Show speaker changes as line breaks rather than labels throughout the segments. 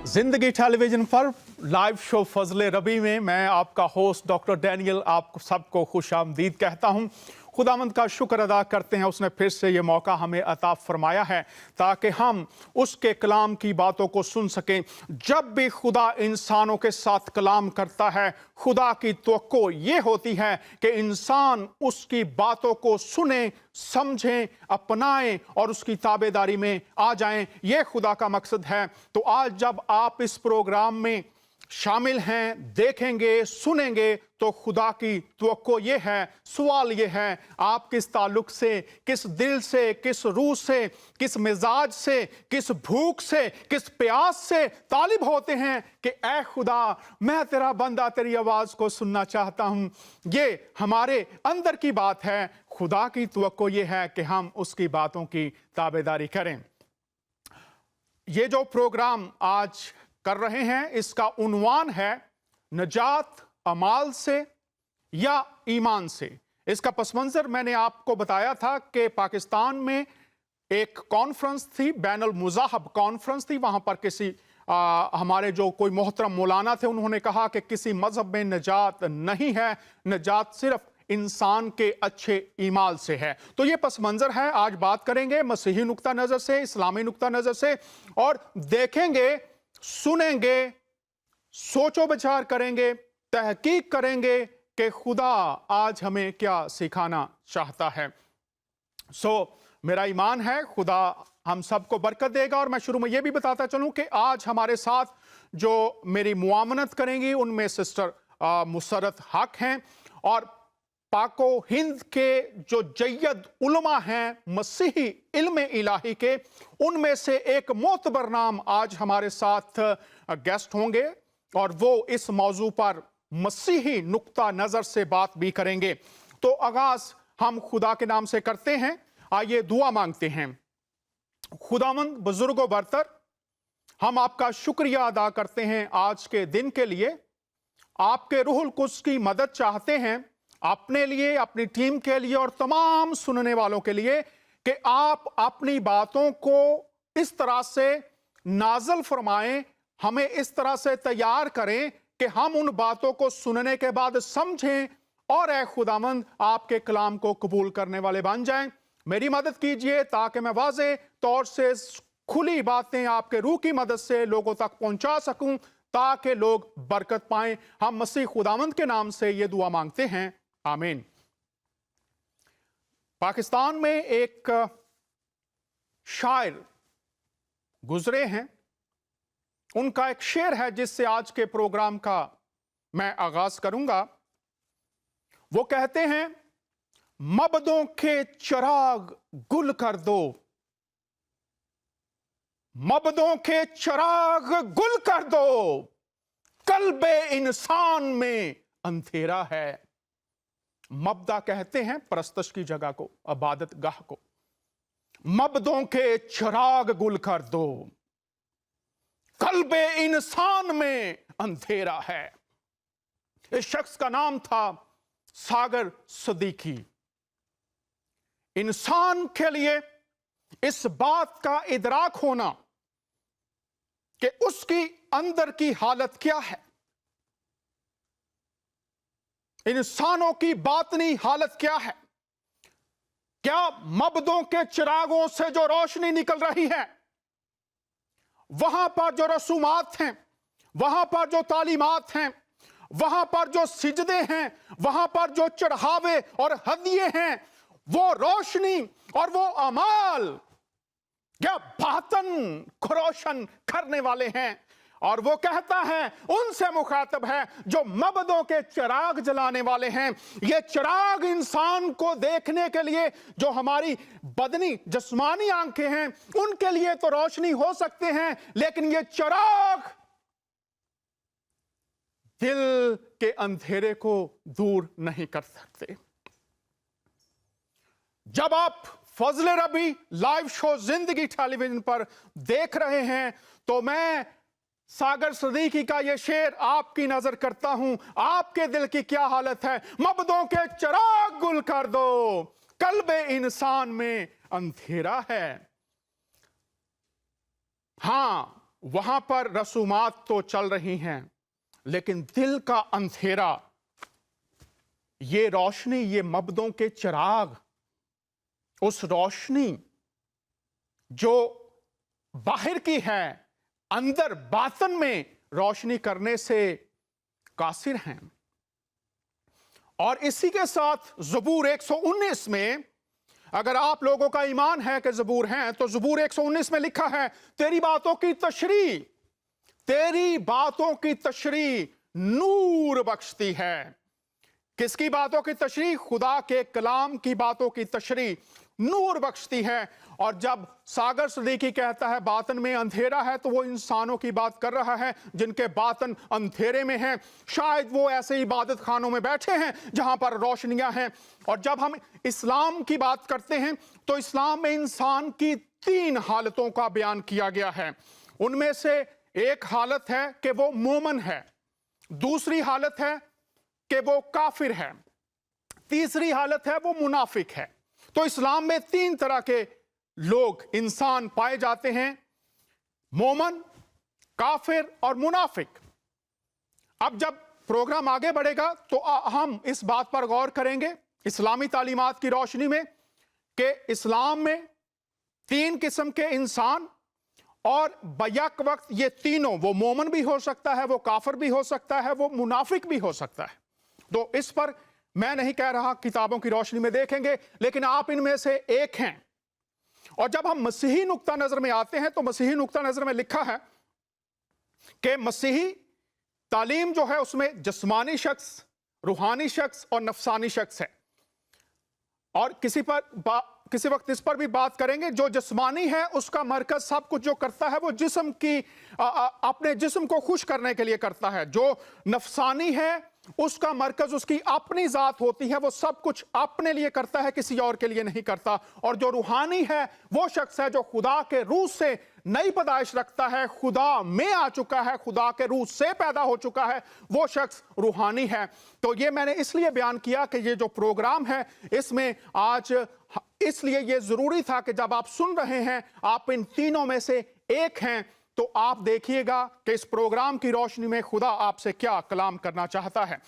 जिंदगी टेलीविजन पर live show फजले रबी में मैं आपका होस्ट डॉक्टर डैनियल आप सबको खुशामदीद कहता हूं। खुदावंद का शुक्र अदा करते हैं, उसने फिर से ये मौका हमें अता फरमाया है ताकि हम उसके कलाम की बातों को सुन सकें। जब भी खुदा इंसानों के साथ कलाम करता है, खुदा की तवक्को ये होती है कि इंसान उसकी बातों को सुने, समझें, अपनाएं और उसकी ताबेदारी में आ जाएं। ये खुदा का मकसद है। तो आज जब आप इस प्रोग्राम में शामिल हैं, देखेंगे, सुनेंगे, तो खुदा की तवक्को ये है, सवाल ये है, आप किस ताल्लुक से, किस दिल से, किस रूह से, किस मिजाज से, किस भूख से, किस प्यास से तालिब होते हैं कि ऐ खुदा मैं तेरा बंदा तेरी आवाज को सुनना चाहता हूं। ये हमारे अंदर की बात है। खुदा की तवक्को ये है कि हम उसकी बातों की ताबेदारी करें। ये जो प्रोग्राम आज कर रहे हैं, इसका उन्वान है नजात अमाल से या ईमान से। इसका पस मंजर मैंने आपको बताया था कि पाकिस्तान में एक कॉन्फ्रेंस थी, बैनुल मुज़ाहब कॉन्फ्रेंस थी। वहां पर किसी हमारे जो कोई मोहतरम मौलाना थे, उन्होंने कहा कि किसी मजहब में नजात नहीं है, नजात सिर्फ इंसान के अच्छे ईमाल से है। तो ये पस मंजर है। आज बात करेंगे मसीही नुक्ता नजर से, इस्लामी नुक्ता नजर से, और देखेंगे, सुनेंगे, सोचो विचार करेंगे, तहकीक करेंगे कि खुदा आज हमें क्या सिखाना चाहता है। मेरा ईमान है खुदा हम सबको बरकत देगा। और मैं शुरू में यह भी बताता चलूं कि आज हमारे साथ जो मेरी मुआवनत करेंगी उनमें सिस्टर मुसरत हक हैं, और पाको हिंद के जो जय्यद उलमा हैं मसीही इल्म इलाही के, उनमें से एक मोतबर नाम आज हमारे साथ गेस्ट होंगे, और वो इस मौजू पर मसीही नुक्ता नजर से बात भी करेंगे। तो आगाज हम खुदा के नाम से करते हैं। आइए दुआ मांगते हैं। खुदावंद बुजुर्गो बरतर, हम आपका शुक्रिया अदा करते हैं आज के दिन के लिए। आपके रूहुल कुद्स की मदद चाहते हैं अपने लिए, अपनी टीम के लिए और तमाम सुनने वालों के लिए, कि आप अपनी बातों को इस तरह से नाज़िल फरमाएं, हमें इस तरह से तैयार करें कि हम उन बातों को सुनने के बाद समझें और ऐ खुदावंद आपके कलाम को कबूल करने वाले बन जाएं। मेरी मदद कीजिए ताकि मैं वाज़े तौर से खुली बातें आपके रूह की मदद से लोगों तक पहुंचा सकूं, ताकि लोग बरकत पाएं। हम मसीह खुदावंद के नाम से ये दुआ मांगते हैं, आमीन। पाकिस्तान में एक शायर गुजरे हैं, उनका एक शेर है जिससे आज के प्रोग्राम का मैं आगाज करूंगा। वो कहते हैं, मबदों के चिराग गुल कर दो, मबदों के चिराग गुल कर दो, कल्बे इंसान में अंधेरा है। मबदा कहते हैं परस्तश की जगह को, इबादत गाह को। मबदों के चिराग गुल कर दो, कल्बे इंसान में अंधेरा है। इस शख्स का नाम था सागर सदीकी। इंसान के लिए इस बात का इदराक होना कि उसकी अंदर की हालत क्या है, इंसानों की बातनी हालत क्या है, क्या मबदों के चिरागों से जो रोशनी निकल रही है, वहां पर जो रसूमात हैं, वहां पर जो तालीमात हैं, वहां पर जो सिजदे हैं, वहां पर जो चढ़ावे और हदिये हैं, वो रोशनी और वो अमाल क्या बातन को रोशन करने वाले हैं। और वो कहता है, उनसे मुखातब है जो मबदों के चिराग जलाने वाले हैं। ये चिराग इंसान को देखने के लिए जो हमारी बदनी जिस्मानी आंखें हैं उनके लिए तो रोशनी हो सकते हैं, लेकिन ये चिराग दिल के अंधेरे को दूर नहीं कर सकते। जब आप फजले रबी लाइव शो जिंदगी टेलीविजन पर देख रहे हैं, तो मैं सागर सदीकी का यह शेर आपकी नजर करता हूं। आपके दिल की क्या हालत है? मबदों के चिराग गुल कर दो, कल्बे इंसान में अंधेरा है। हां, वहां पर रसूमात तो चल रही हैं, लेकिन दिल का अंधेरा, ये रोशनी, ये मबदों के चिराग, उस रोशनी जो बाहर की है, अंदर बातन में रोशनी करने से कासिर हैं। और इसी के साथ ज़बूर 119 में, अगर आप लोगों का ईमान है कि ज़बूर हैं, तो ज़बूर 119 में लिखा है, तेरी बातों की तशरीह, तेरी बातों की तशरीह नूर बख्शती है। किसकी बातों की तशरीह? खुदा के कलाम की बातों की तशरीह नूर बख्शती है। और जब सागर सदीकी कहता है बातन में अंधेरा है, तो वो इंसानों की बात कर रहा है जिनके बातन अंधेरे में हैं। शायद वो ऐसे इबादत खानों में बैठे हैं जहां पर रोशनियां हैं। और जब हम इस्लाम की बात करते हैं, तो इस्लाम में इंसान की 3 हालतों का बयान किया गया है। उनमें से एक हालत है कि वो मोमन है, दूसरी हालत है कि वो काफिर है, तीसरी हालत है वो मुनाफिक है। तो इस्लाम में 3 तरह के लोग, इंसान पाए जाते हैं, मोमन, काफिर और मुनाफिक। अब जब प्रोग्राम आगे बढ़ेगा तो हम इस बात पर गौर करेंगे इस्लामी तालीमात की रोशनी में कि इस्लाम में 3 किस्म के इंसान, और बैक वक्त ये तीनों, वो मोमन भी हो सकता है, वो काफिर भी हो सकता है, वो मुनाफिक भी हो सकता है। तो इस पर मैं नहीं कह रहा, किताबों की रोशनी में देखेंगे, लेकिन आप इनमें से एक हैं। और जब हम मसीही नुक्ता नजर में आते हैं, तो मसीही नुक्ता नजर में लिखा है कि मसीही तालीम जो है उसमें जिस्मानी शख्स, रूहानी शख्स और नफसानी शख्स है। और किसी वक्त इस पर भी बात करेंगे। जो जिस्मानी है उसका मरकज सब कुछ जो करता है वो जिस्म की अपने जिस्म को खुश करने के लिए करता है। जो नफसानी है उसका मरकज उसकी अपनी जात होती है, वो सब कुछ अपने लिए करता है, किसी और के लिए नहीं करता। और जो रूहानी है वो शख्स है जो खुदा के रूह से नई पैदाइश रखता है, खुदा में आ चुका है, खुदा के रूह से पैदा हो चुका है, वो शख्स रूहानी है। तो ये मैंने इसलिए बयान किया कि ये जो प्रोग्राम है इसमें आज, इसलिए ये जरूरी था कि जब आप सुन रहे हैं, आप इन तीनों में से एक हैं, तो आप देखिएगा कि इस प्रोग्राम की रोशनी में खुदा आपसे क्या कलाम करना चाहता है।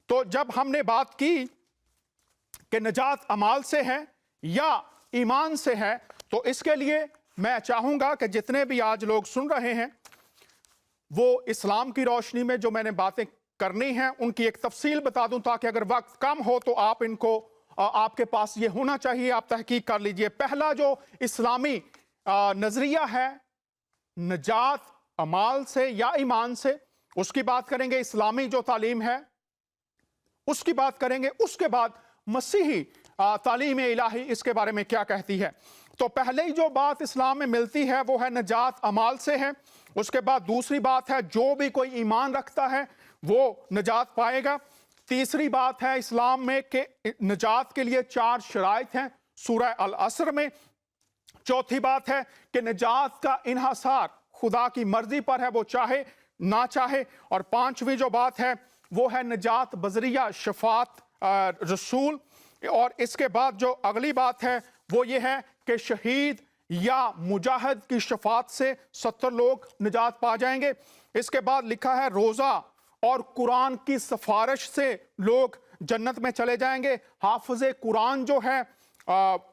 तो जब हमने बात की कि नजात अमाल से है या ईमान से है, तो इसके लिए मैं चाहूंगा कि जितने भी आज लोग सुन रहे हैं वो इस्लाम की रोशनी में जो मैंने बातें करनी हैं उनकी एक तफसील बता दूं, ताकि अगर वक्त कम हो तो आप इनको, आपके पास ये होना चाहिए, आप तहकीक कर लीजिए। पहला जो इस्लामी नजरिया है नजात अमाल से या ईमान से, उसकी बात करेंगे। इस्लामी जो तालीम है उसकी बात करेंगे। उसके बाद मसीही तालीम इलाही इसके बारे में क्या कहती है। तो पहले ही जो बात इस्लाम में मिलती है वो है नजात अमाल से है। उसके बाद दूसरी बात है जो भी कोई ईमान रखता है वो नजात पाएगा। तीसरी बात है इस्लाम में कि नजात के लिए 4 शराइत हैं सूरह अल असर में। चौथी बात है कि नजात का इन्हासार खुदा की मर्जी पर है, वो चाहे ना चाहे। और 5वीं जो बात है वो है नजात बजरिया शफात रसूल। और इसके बाद जो अगली बात है वो ये है कि शहीद या मुजाहिद की शफात से 70 लोग निजात पा जाएंगे। इसके बाद लिखा है रोजा और कुरान की सिफारिश से लोग जन्नत में चले जाएंगे। हाफिज़े कुरान जो है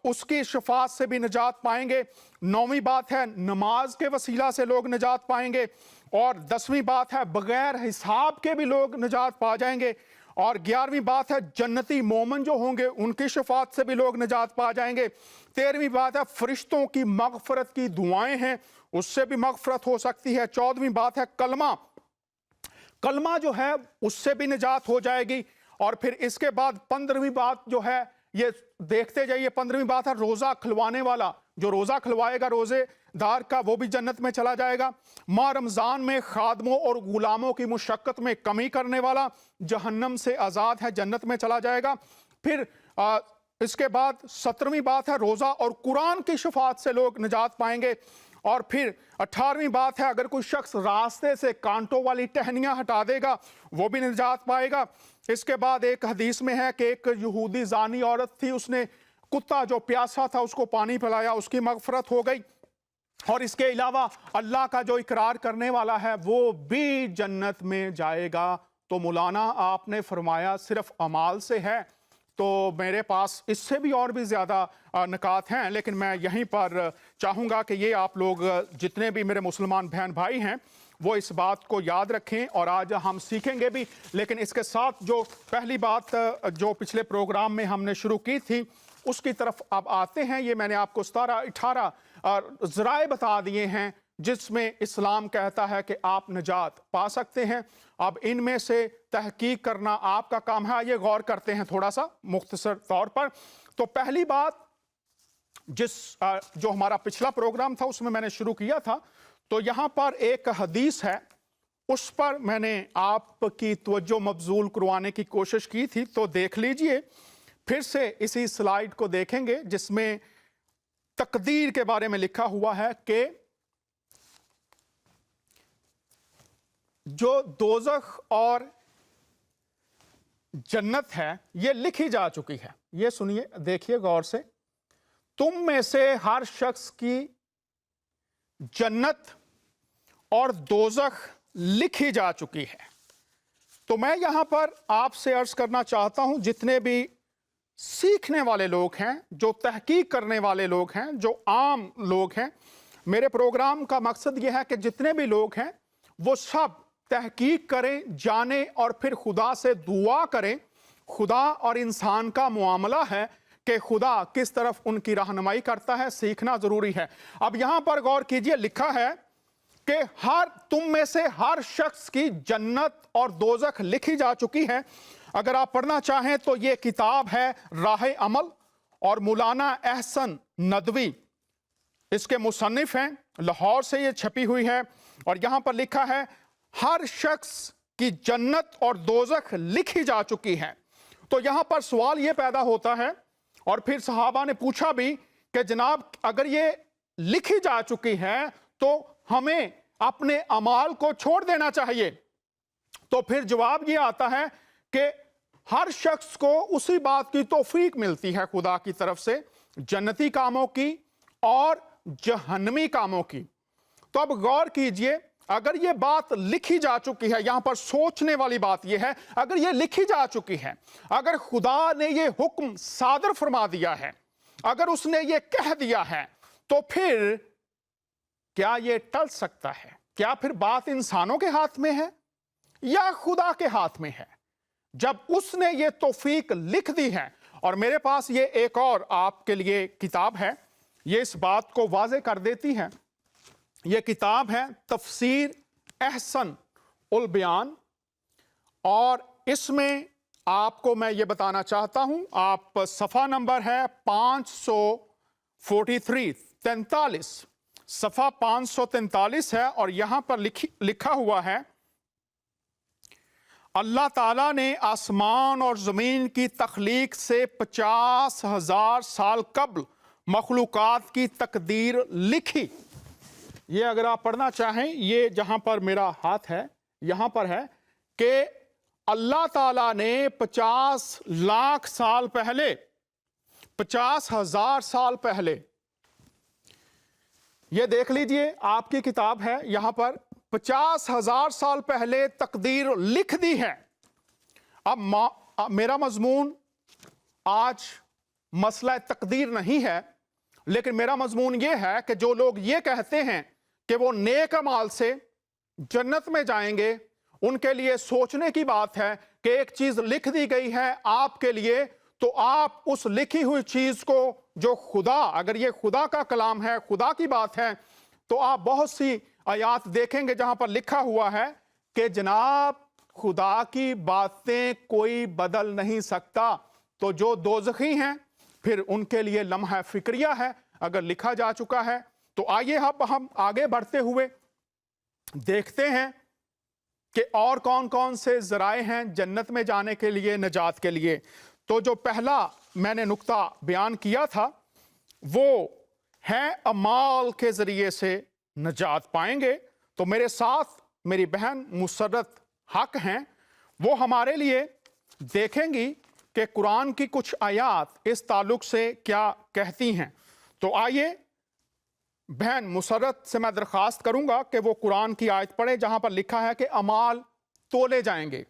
उसकी शफात से भी निजात पाएंगे। 9वीं बात है नमाज के वसीला से लोग निजात पाएंगे। और 10वीं बात है बगैर हिसाब के भी लोग निजात पा जाएंगे। और 11वीं बात है जन्नती मोमन जो होंगे उनकी शफात से भी लोग निजात पा जाएंगे। 13वीं बात है फरिश्तों की मगफरत की दुआएं हैं, उससे भी मगफरत हो सकती है। 14वीं बात है कलमा जो है उससे भी निजात हो जाएगी। और फिर इसके बाद 15वीं बात जो है, ये देखते जाइए, 15वीं बात है रोजा खिलवाने वाला, जो रोजा खिलवाएगा रोजेदार का वो भी जन्नत में चला जाएगा। माह रमजान में खादमों और गुलामों की मुशक्कत में कमी करने वाला जहन्नम से आजाद है, जन्नत में चला जाएगा। फिर इसके बाद 17वीं बात है रोजा और कुरान की शफात से लोग निजात पाएंगे। और फिर 18वीं बात है अगर कोई शख्स रास्ते से कांटों वाली टहनियां हटा देगा वो भी निजात पाएगा। इसके बाद एक हदीस में है कि एक यहूदी जानी औरत थी, उसने कुत्ता जो प्यासा था उसको पानी पिलाया, उसकी मगफरत हो गई। اور اس کے علاوہ اللہ کا جو اقرار کرنے والا ہے وہ بھی جنت میں جائے گا۔ تو مولانا آپ نے فرمایا صرف اعمال سے ہے، تو میرے پاس اس سے بھی اور بھی زیادہ نکات ہیں، لیکن میں یہیں پر چاہوں گا کہ یہ آپ لوگ جتنے بھی میرے مسلمان بہن بھائی ہیں وہ اس بات کو یاد رکھیں، اور آج ہم سیکھیں گے بھی۔ لیکن اس کے ساتھ جو پہلی بات جو پچھلے پروگرام میں ہم نے شروع کی تھی اس کی طرف اب آتے ہیں۔ یہ میں نے آپ کو 17-18 ذرائع بتا دیے ہیں جس میں اسلام کہتا ہے کہ آپ نجات پا سکتے ہیں۔ اب ان میں سے تحقیق کرنا آپ کا کام ہے۔ یہ غور کرتے ہیں تھوڑا سا مختصر طور پر۔ تو پہلی بات جو ہمارا پچھلا پروگرام تھا اس میں نے شروع کیا تھا، تو یہاں پر ایک حدیث ہے، اس پر میں نے آپ کی توجہ مبذول کروانے کی کوشش کی تھی، تو دیکھ لیجئے۔ پھر سے اسی سلائیڈ کو دیکھیں گے جس میں تقدیر کے بارے میں لکھا ہوا ہے کہ جو دوزخ اور جنت ہے یہ لکھی جا چکی ہے۔ یہ سنیے، دیکھیے غور سے، تم میں سے ہر شخص کی جنت اور دوزخ لکھی جا چکی ہے۔ تو میں یہاں پر آپ سے عرض کرنا چاہتا ہوں، جتنے بھی سیکھنے والے لوگ ہیں، جو تحقیق کرنے والے لوگ ہیں، جو عام لوگ ہیں، میرے پروگرام کا مقصد یہ ہے کہ جتنے بھی لوگ ہیں وہ سب تحقیق کریں، جانیں، اور پھر خدا سے دعا کریں۔ خدا اور انسان کا معاملہ ہے کہ خدا کس طرف ان کی رہنمائی کرتا ہے، سیکھنا ضروری ہے۔ اب یہاں پر غور کیجئے، لکھا ہے کہ تم میں سے ہر شخص کی جنت اور دوزخ لکھی جا چکی ہے۔ اگر آپ پڑھنا چاہیں تو یہ کتاب ہے راہ عمل، اور مولانا احسن ندوی اس کے مصنف ہیں، لاہور سے یہ چھپی ہوئی ہے، اور یہاں پر لکھا ہے ہر شخص کی جنت اور دوزخ لکھی جا چکی ہے۔ تو یہاں پر سوال یہ پیدا ہوتا ہے، اور پھر صحابہ نے پوچھا بھی کہ جناب اگر یہ لکھی جا چکی ہے تو ہمیں اپنے اعمال کو چھوڑ دینا چاہیے۔ تو پھر جواب یہ آتا ہے کہ ہر شخص کو اسی بات کی توفیق ملتی ہے خدا کی طرف سے، جنتی کاموں کی اور جہنمی کاموں کی۔ تو اب غور کیجئے، اگر یہ بات لکھی جا چکی ہے، یہاں پر سوچنے والی بات یہ ہے، اگر یہ لکھی جا چکی ہے، اگر خدا نے یہ حکم صادر فرما دیا ہے، اگر اس نے یہ کہہ دیا ہے، تو پھر کیا یہ ٹل سکتا ہے؟ کیا پھر بات انسانوں کے ہاتھ میں ہے یا خدا کے ہاتھ میں ہے؟ جب اس نے یہ توفیق لکھ دی ہے، اور میرے پاس یہ ایک اور آپ کے لیے کتاب ہے، یہ اس بات کو واضح کر دیتی ہے۔ یہ کتاب ہے تفسیر احسن البیان، اور اس میں آپ کو میں یہ بتانا چاہتا ہوں، آپ صفحہ نمبر ہے 543 صفحہ 543 ہے، اور یہاں پر لکھا ہوا ہے اللہ تعالیٰ نے آسمان اور زمین کی تخلیق سے 50,000 سال قبل مخلوقات کی تقدیر لکھی۔ یہ اگر آپ پڑھنا چاہیں، یہ جہاں پر میرا ہاتھ ہے یہاں پر ہے کہ اللہ تعالیٰ نے 50 لاکھ سال پہلے، 50,000 سال پہلے، یہ دیکھ لیجئے آپ کی کتاب ہے، یہاں پر 50,000 سال پہلے تقدیر لکھ دی ہے۔ اب میرا مضمون آج مسئلہ تقدیر نہیں ہے، لیکن میرا مضمون یہ ہے کہ جو لوگ یہ کہتے ہیں کہ وہ نیک اعمال سے جنت میں جائیں گے، ان کے لیے سوچنے کی بات ہے کہ ایک چیز لکھ دی گئی ہے آپ کے لیے، تو آپ اس لکھی ہوئی چیز کو، جو خدا، اگر یہ خدا کا کلام ہے، خدا کی بات ہے، تو آپ بہت سی آیات دیکھیں گے جہاں پر لکھا ہوا ہے کہ جناب خدا کی باتیں کوئی بدل نہیں سکتا۔ تو جو دوزخی ہیں پھر ان کے لیے لمحہ فکریہ ہے اگر لکھا جا چکا ہے۔ تو آئیے اب ہم آگے بڑھتے ہوئے دیکھتے ہیں کہ اور کون کون سے ذرائع ہیں جنت میں جانے کے لیے، نجات کے لیے۔ تو جو پہلا میں نے نقطہ بیان کیا تھا وہ ہے اعمال کے ذریعے سے نجات پائیں گے۔ تو میرے ساتھ میری بہن مسرت حق ہیں، وہ ہمارے لیے دیکھیں گی کہ قرآن کی کچھ آیات اس تعلق سے کیا کہتی ہیں۔ تو آئیے बहन मुसर्रत से मैं दरख्वास्त करूंगा कि वो कुरान की आयत पढ़े जहां पर लिखा है कि अमाल तोले जाएंगे।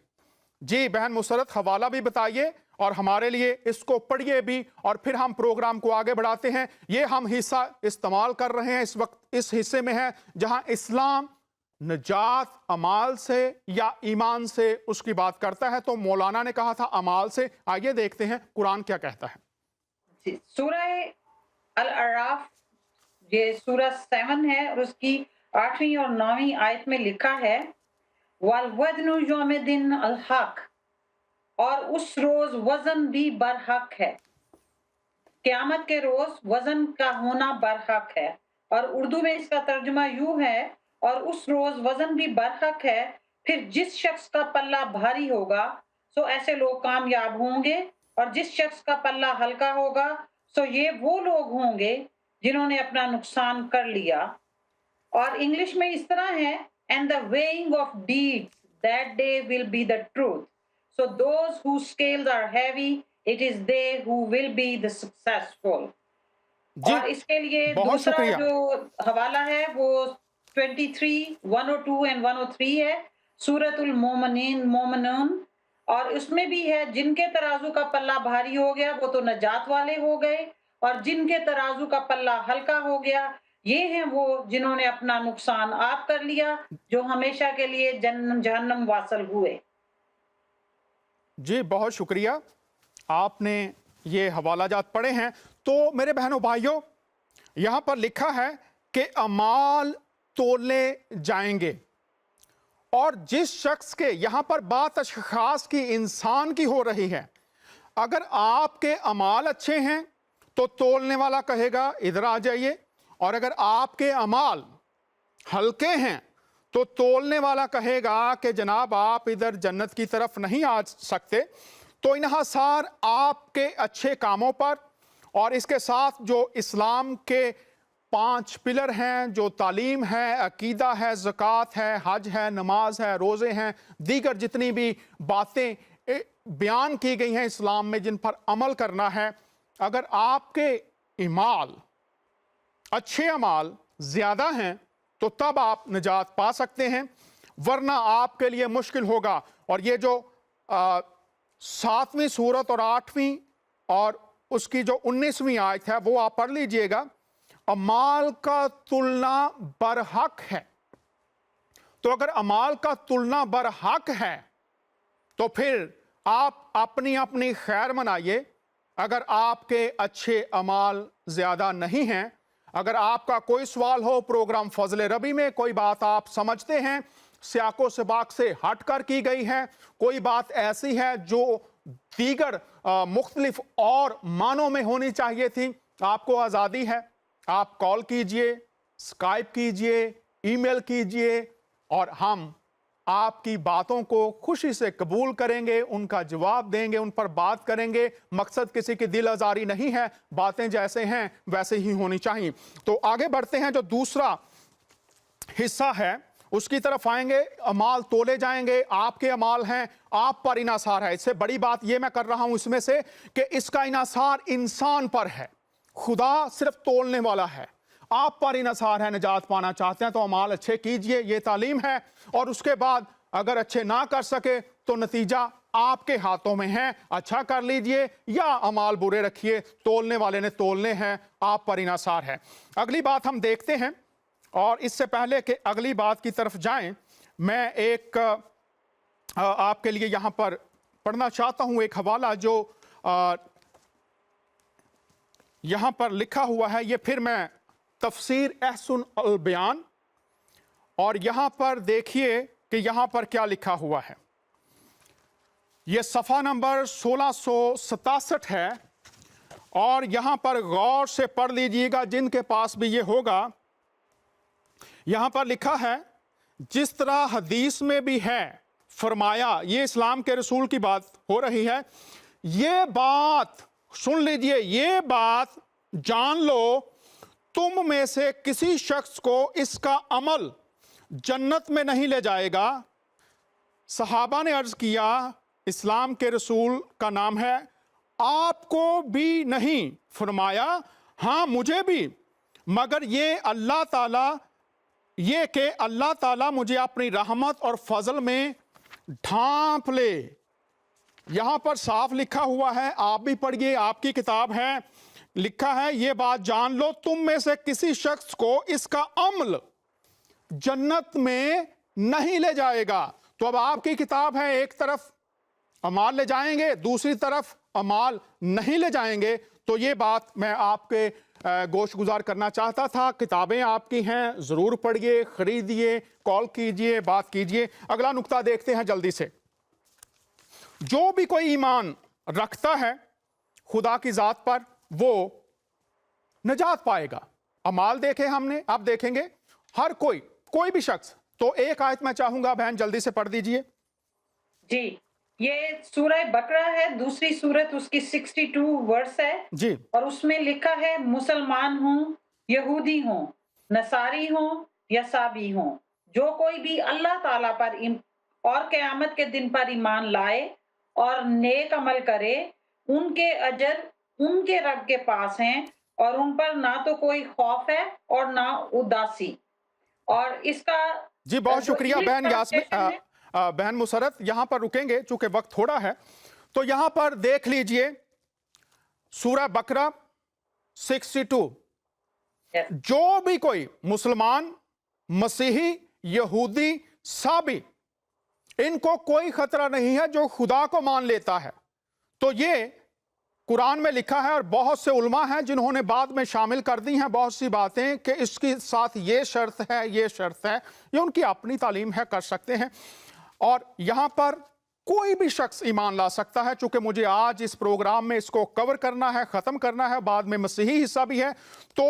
जी बहन मुसर्रत, हवाला भी बताइए और हमारे लिए इसको पढ़िए भी, और फिर हम प्रोग्राम को आगे बढ़ाते हैं। ये हम हिस्सा इस्तेमाल कर रहे हैं इस वक्त, इस हिस्से में है जहां इस्लाम नजात अमाल से या ईमान से उसकी बात करता है। तो मौलाना ने कहा था अमाल से। आइए देखते हैं कुरान क्या कहता है।
सूरह अल अराफ, ये सूरह 7 है और उसकी 8वीं और 9वीं आयत में लिखा है वल वज़नु यौमिद्दीन अल हक, और उस रोज वजन भी बरहक है। क़यामत के रोज वजन का होना बरहक है। और उर्दू में इसका तर्जुमा यूं है, और उस रोज वजन भी बरहक है, फिर जिस शख्स का पल्ला भारी होगा सो ऐसे लोग कामयाब होंगे, और जिस शख्स का पल्ला हल्का होगा सो ये वो लोग होंगे जिन्होंने अपना नुकसान कर लिया। और इंग्लिश में इस तरह है, and the weighing of deeds that day will be the truth, so those whose scales are heavy, it is they who will be the successful। और इसके लिए दूसरा जो हवाला है वो 23, 102 and 103 है, सूरतुल मोमिनून। और उसमें भी है जिनके तराजू का पल्ला भारी हो गया वो तो नजात वाले हो गए, और जिनके तराजू का पल्ला हल्का हो गया ये हैं वो जिन्होंने अपना नुकसान आप कर लिया, जो हमेशा के लिए जहन्नम वासल हुए।
जी बहुत शुक्रिया, आपने ये हवालाजात पढ़े हैं। तो मेरे बहनों भाइयों, यहाँ पर लिखा है कि अमाल तोले जाएंगे, और जिस शख्स के, यहाँ पर बात अशखास की, इंसान की हो रही है। अगर आपके अमाल अच्छे हैं तो तोलने वाला कहेगा इधर आ जाइए, और अगर आपके अमाल हल्के हैं तो तोलने वाला कहेगा कि जनाब आप इधर जन्नत की तरफ नहीं आ सकते। तो इन्हासार आपके अच्छे कामों पर, और इसके साथ जो इस्लाम के 5 पिलर हैं, जो तालीम है, अकीदा है, ज़कात है, हज है, नमाज है, रोज़े हैं, दीगर जितनी भी बातें बयान की गई हैं इस्लाम में जिन पर अमल करना है, अगर आपके इमाल अच्छे अमाल ज़्यादा हैं तो तब आप निजात पा सकते हैं, वरना आपके लिए मुश्किल होगा। और ये जो 7वीं सूरत और 8वीं और उसकी जो 19वीं आयत है वो आप पढ़ लीजिएगा। अमाल का तुलना बरहक है, तो अगर अमाल का तुलना बरहक है तो फिर आप अपनी अपनी खैर मनाइए। अगर आपके अच्छे अमाल ज़्यादा नहीं हैं, अगर आपका कोई सवाल हो प्रोग्राम फजले रबी में, कोई बात आप समझते हैं सियाको सबाक से हट कर की गई है, कोई बात ऐसी है जो दीगर मुख्तलिफ और मानों में होनी चाहिए थी, आपको आज़ादी है। आप कॉल कीजिए, स्काइप कीजिए, ईमेल कीजिए, और हम आपकी बातों को खुशी से कबूल करेंगे, उनका जवाब देंगे, उन पर बात करेंगे। मकसद किसी की दिल आज़ारी नहीं है, बातें जैसे हैं वैसे ही होनी चाहिए। तो आगे बढ़ते हैं, जो दूसरा हिस्सा है उसकी तरफ आएंगे। अमाल तोले जाएंगे, आपके अमाल हैं, आप पर इनासार है। इससे बड़ी बात ये मैं कर रहा हूं इसमें से कि इसका इनासार इंसान पर है, खुदा सिर्फ तोलने वाला है। आप पर इनासार है, निजात पाना चाहते हैं तो अमाल अच्छे कीजिए, ये तालीम है। और उसके बाद अगर अच्छे ना कर सके तो नतीजा आपके हाथों में है, अच्छा कर लीजिए या अमाल बुरे रखिए, तोलने वाले ने तोलने हैं, आप पर इनासार है। अगली बात हम देखते हैं, और इससे पहले कि अगली बात की तरफ जाएं, मैं एक आपके लिए यहां पर पढ़ना चाहता हूं एक हवाला जो यहां पर लिखा हुआ है। ये फिर मैं तफसीर अहसन अल बयान, और यहां पर देखिए कि यहां पर क्या लिखा हुआ है। ये सफ़ा नंबर 1667 है, और यहां पर गौर से पढ़ लीजिएगा जिनके पास भी ये होगा। यहां पर लिखा है, जिस तरह हदीस में भी है फरमाया, ये इस्लाम के रसूल की बात हो रही है, ये बात सुन लीजिए, ये बात जान लो, तुम में से किसी शख्स को इसका अमल जन्नत में नहीं ले जाएगा। सहाबा ने अर्ज किया, इस्लाम के रसूल का नाम है, आपको भी नहीं? फरमाया, हाँ मुझे भी। मगर ये अल्लाह ताला, ये कि अल्लाह ताला मुझे अपनी रहमत और फजल में ढांप ले। यहां पर साफ लिखा हुआ है, आप भी पढ़िए, आपकी किताब है, लिखा है ये बात जान लो, तुम में से किसी शख्स को इसका अमल जन्नत में नहीं ले जाएगा। तो अब आपकी किताब है, एक तरफ अमाल ले जाएंगे, दूसरी तरफ अमाल नहीं ले जाएंगे। तो ये बात मैं आपके गोश गुजार करना चाहता था। किताबें आपकी हैं, जरूर पढ़िए, खरीदिए, कॉल कीजिए, बात कीजिए। अगला नुक्ता देखते हैं जल्दी से। जो भी कोई ईमान रखता है खुदा की जात पर, वो नजात पाएगा। अमाल देखे हमने, अब देखेंगे हर कोई भी शख्स। तो एक आयत मैं चाहूंगा बहन जल्दी से पढ़ दीजिए।
जी, ये सूरह बकरा है, दूसरी सूरत, उसकी 62 वर्स है
जी।
और उसमें लिखा है, मुसलमान हूँ, यहूदी हूँ, नसारी हूँ या साबी हूँ, जो कोई भी अल्लाह ताला पर और क़यामत के दिन पर ईमान लाए और नेक अमल करे, उनके अजर उनके रब के पास हैं और उन पर ना तो कोई खौफ है और ना उदासी। और इसका
जी बहुत शुक्रिया बहन यास्मीन,
translation है,
बहन मुसरत, यहां पर रुकेंगे चूंकि वक्त थोड़ा है। तो यहां पर देख लीजिए सूरह बकरा 62।
yes,
जो भी कोई मुसलमान, मसीही, यहूदी, साबी, इनको कोई खतरा नहीं है जो खुदा को मान लेता है। तो ये कुरान में लिखा है और बहुत से उलमा हैं जिन्होंने बाद में शामिल कर दी हैं बहुत सी बातें कि इसके साथ ये शर्त है, ये शर्त है। ये उनकी अपनी तालीम है, कर सकते हैं। और यहां पर कोई भी शख्स ईमान ला सकता है। चूंकि मुझे आज इस प्रोग्राम में इसको कवर करना है, खत्म करना है, बाद में मसीही हिस्सा भी है, तो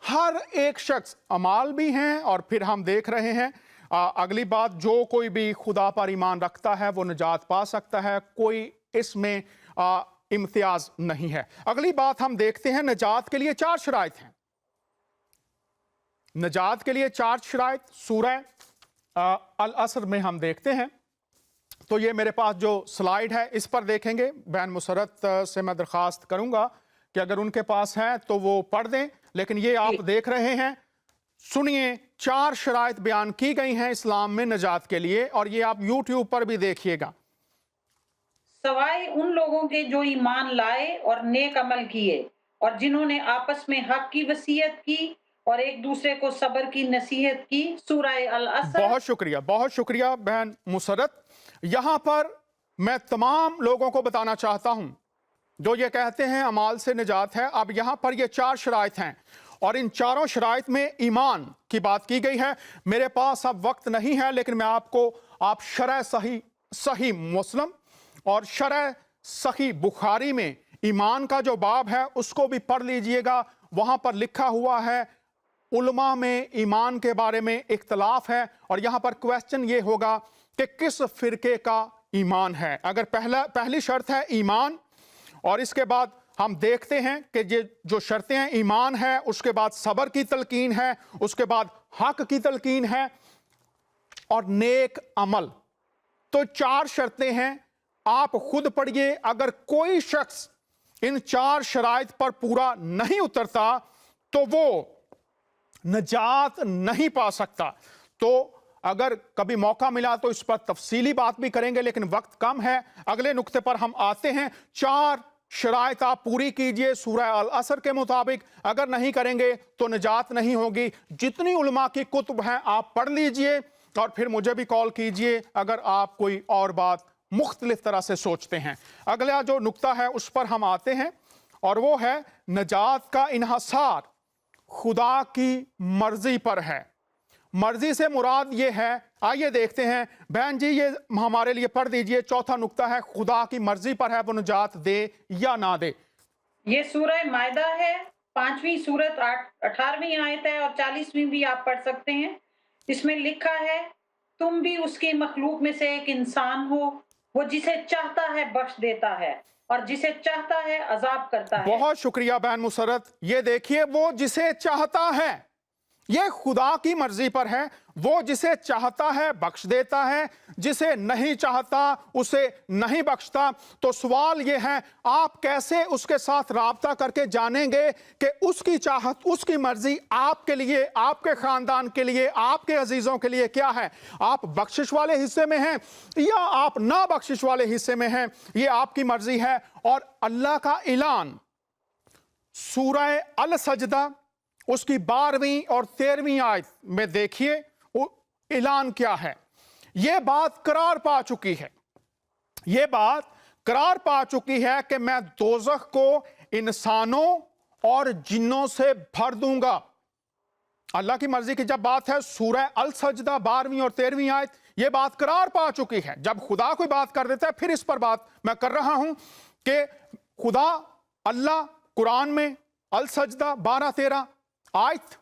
हर एक शख्स, अमाल भी हैं और फिर हम देख रहे हैं अगली बात, जो कोई भी खुदा पर ईमान रखता है वो निजात पा सकता है। कोई इसमें इम्तियाज नहीं है। अगली बात हम देखते हैं, निजात के लिए 4 शराइत हैं। निजात के लिए 4 शराइत सूरह अल असर में हम देखते हैं। तो ये मेरे पास जो स्लाइड है इस पर देखेंगे। बहन मुसरत से मैं दरख्वास्त करूंगा कि अगर उनके पास है तो वो पढ़ दें, लेकिन ये आप देख रहे हैं, सुनिए, 4 शराइत बयान की गई हैं इस्लाम में निजात के लिए, और ये आप यूट्यूब पर भी देखिएगा।
सवाए उन लोगों के जो ईमान लाए और नेक अमल किए और जिन्होंने आपस में हक की वसीयत की और एक दूसरे को सब्र की नसीहत की। सूरह अल असर।
बहुत शुक्रिया बहन मुसरत। यहां पर मैं तमाम लोगों को बताना चाहता हूं जो ये कहते हैं अमाल से निजात है। अब यहां पर ये 4 शराइत हैं और इन चारों शराइत में ईमान की बात की गई है। मेरे पास अब वक्त नहीं है, लेकिन मैं आपको आप शरह सही मुस्लिम और शरह सही बुखारी में ईमान का जो बाब है उसको भी पढ़ लीजिएगा। वहां पर लिखा हुआ है, उलमा में ईमान के बारे में इख्तलाफ है और यहां पर क्वेश्चन ये होगा कि किस फिरके का ईमान है। अगर पहली शर्त है ईमान, और इसके बाद हम देखते हैं कि ये जो शर्तें हैं, ईमान है, उसके बाद सब्र की तलकीन है, उसके बाद हक की तलकीन है और नेक अमल। तो 4 शर्तें हैं। आप खुद पढ़िए। अगर कोई शख्स इन 4 शराइत पर पूरा नहीं उतरता तो वो निजात नहीं पा सकता। तो अगर कभी मौका मिला तो इस पर तफसीली बात भी करेंगे, लेकिन वक्त कम है। अगले नुक्ते पर हम आते हैं। 4 शराइत आप पूरी कीजिए सूरह अल असर के मुताबिक। अगर नहीं करेंगे तो निजात नहीं होगी। जितनी उलमा की कुतुब हैं आप पढ़ लीजिए और फिर मुझे भी कॉल कीजिए अगर आप कोई और बात मुख्तलिफ तरह से सोचते हैं। अगला जो नुक्ता है उस पर हम आते हैं और वो है निजात का इन्हसार खुदा की मर्जी पर है। मर्जी से मुराद ये है, आइए देखते हैं। बहन जी ये हमारे लिए पढ़ दीजिए। चौथा नुक्ता है, खुदा की मर्जी पर है वो निजात दे या ना दे।
ये सूरह मायदा है, 5वीं सूरत 18वीं आयत है और 40वीं भी आप पढ़ सकते हैं। इसमें लिखा है, तुम भी उसकी मखलूक में से एक इंसान हो, वो जिसे चाहता है बख्श देता है और जिसे चाहता है अजाब करता है।
बहुत शुक्रिया बहन मुसरत। ये देखिए, वो जिसे चाहता है یہ خدا کی مرضی پر ہے، وہ جسے چاہتا ہے بخش دیتا ہے، جسے نہیں چاہتا اسے نہیں بخشتا۔ تو سوال یہ ہے، آپ کیسے اس کے ساتھ رابطہ کر کے جانیں گے کہ اس کی چاہت، اس کی مرضی آپ کے لیے، آپ کے خاندان کے لیے، آپ کے عزیزوں کے لیے کیا ہے؟ آپ بخشش والے حصے میں ہیں یا آپ نا بخشش والے حصے میں ہیں، یہ آپ کی مرضی ہے۔ اور اللہ کا اعلان سورہ السجدہ اس کی 12ویں اور 13ویں آیت میں دیکھیے اعلان کیا ہے۔ یہ بات قرار پا چکی ہے، یہ بات قرار پا چکی ہے کہ میں دوزخ کو انسانوں اور جنوں سے بھر دوں گا۔ اللہ کی مرضی کی جب بات ہے، سورہ السجدہ 12ویں اور 13ویں آیت، یہ بات قرار پا چکی ہے۔ جب خدا کوئی بات کر دیتا ہے، پھر اس پر بات میں کر رہا ہوں کہ خدا اللہ قرآن میں السجدہ 12-13 آیت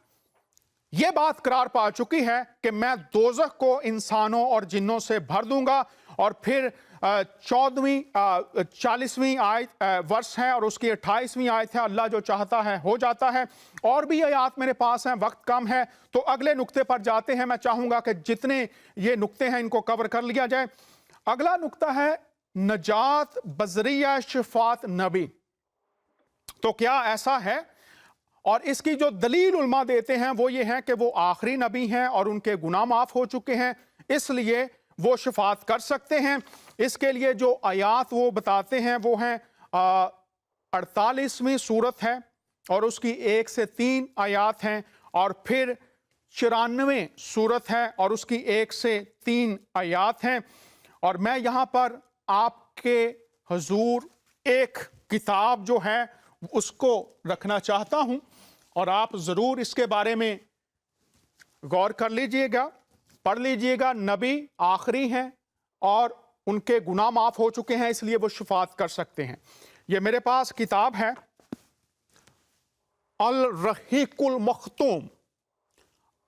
یہ بات قرار پا چکی ہے کہ میں دوزخ کو انسانوں اور جنوں سے بھر دوں گا۔ اور پھر 40ویں آیت ورس ہے اور اس کی 28ویں آیت ہے، اللہ جو چاہتا ہے ہو جاتا ہے۔ اور بھی آیات میرے پاس ہیں، وقت کم ہے تو اگلے نقطے پر جاتے ہیں۔ میں چاہوں گا کہ جتنے یہ نقطے ہیں ان کو کور کر لیا جائے۔ اگلا نقطہ ہے نجات بذریعہ شفاعت نبی۔ تو کیا ایسا ہے؟ اور اس کی جو دلیل علماء دیتے ہیں وہ یہ ہے کہ وہ آخری نبی ہیں اور ان کے گناہ معاف ہو چکے ہیں، اس لیے وہ شفاعت کر سکتے ہیں۔ اس کے لیے جو آیات وہ بتاتے ہیں وہ ہیں 48ویں سورت ہے اور اس کی 1 سے 3 آیات ہیں، اور پھر 94 سورت ہے اور اس کی 1 سے 3 آیات ہیں۔ اور میں یہاں پر آپ کے حضور ایک کتاب جو ہے اس کو رکھنا چاہتا ہوں، اور آپ ضرور اس کے بارے میں غور کر لیجئے گا، پڑھ لیجئے گا۔ نبی آخری ہیں اور ان کے گناہ معاف ہو چکے ہیں، اس لیے وہ شفاعت کر سکتے ہیں۔ یہ میرے پاس کتاب ہے الرحیق المختوم۔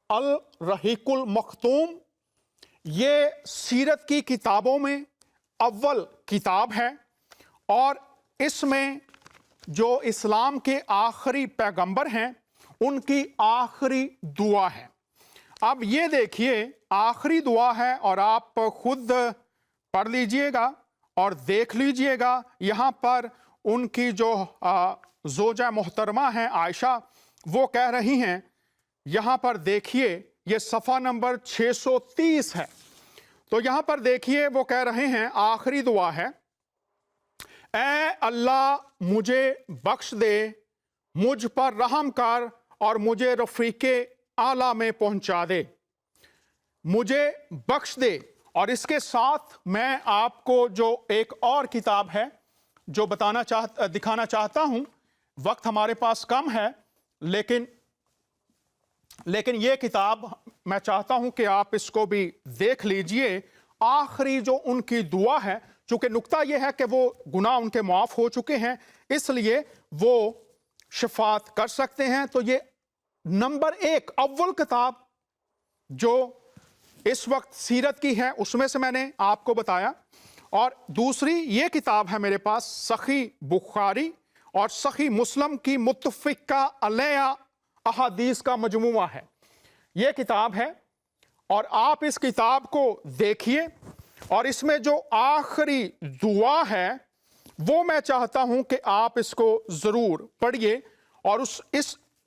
الرحیق المختوم یہ سیرت کی کتابوں میں اول کتاب ہے، اور اس میں جو اسلام کے آخری پیغمبر ہیں ان کی آخری دعا ہے۔ اب یہ دیکھیے آخری دعا ہے، اور آپ خود پڑھ لیجئے گا اور دیکھ لیجئے گا۔ یہاں پر ان کی جو زوجہ محترمہ ہیں عائشہ، وہ کہہ رہی ہیں، یہاں پر دیکھیے یہ صفحہ نمبر 630 ہے۔ تو یہاں پر دیکھیے وہ کہہ رہے ہیں، آخری دعا ہے، اے اللہ مجھے بخش دے، مجھ پر رحم کر اور مجھے رفیق اعلیٰ میں پہنچا دے، مجھے بخش دے۔ اور اس کے ساتھ میں آپ کو جو ایک اور کتاب ہے جو دکھانا چاہتا ہوں، وقت ہمارے پاس کم ہے، لیکن یہ کتاب میں چاہتا ہوں کہ آپ اس کو بھی دیکھ لیجئے۔ آخری جو ان کی دعا ہے، چونکہ نقطہ یہ ہے کہ وہ گناہ ان کے معاف ہو چکے ہیں، اس لیے وہ شفاعت کر سکتے ہیں۔ تو یہ نمبر 1 اول کتاب جو اس وقت سیرت کی ہے اس میں سے میں نے آپ کو بتایا۔ اور دوسری یہ کتاب ہے میرے پاس، صحیح بخاری اور صحیح مسلم کی متفقہ علیہ احادیث کا مجموعہ ہے، یہ کتاب ہے۔ اور آپ اس کتاب کو دیکھیے، اور اس میں جو آخری دعا ہے وہ میں چاہتا ہوں کہ آپ اس کو ضرور پڑھیے۔ اور اس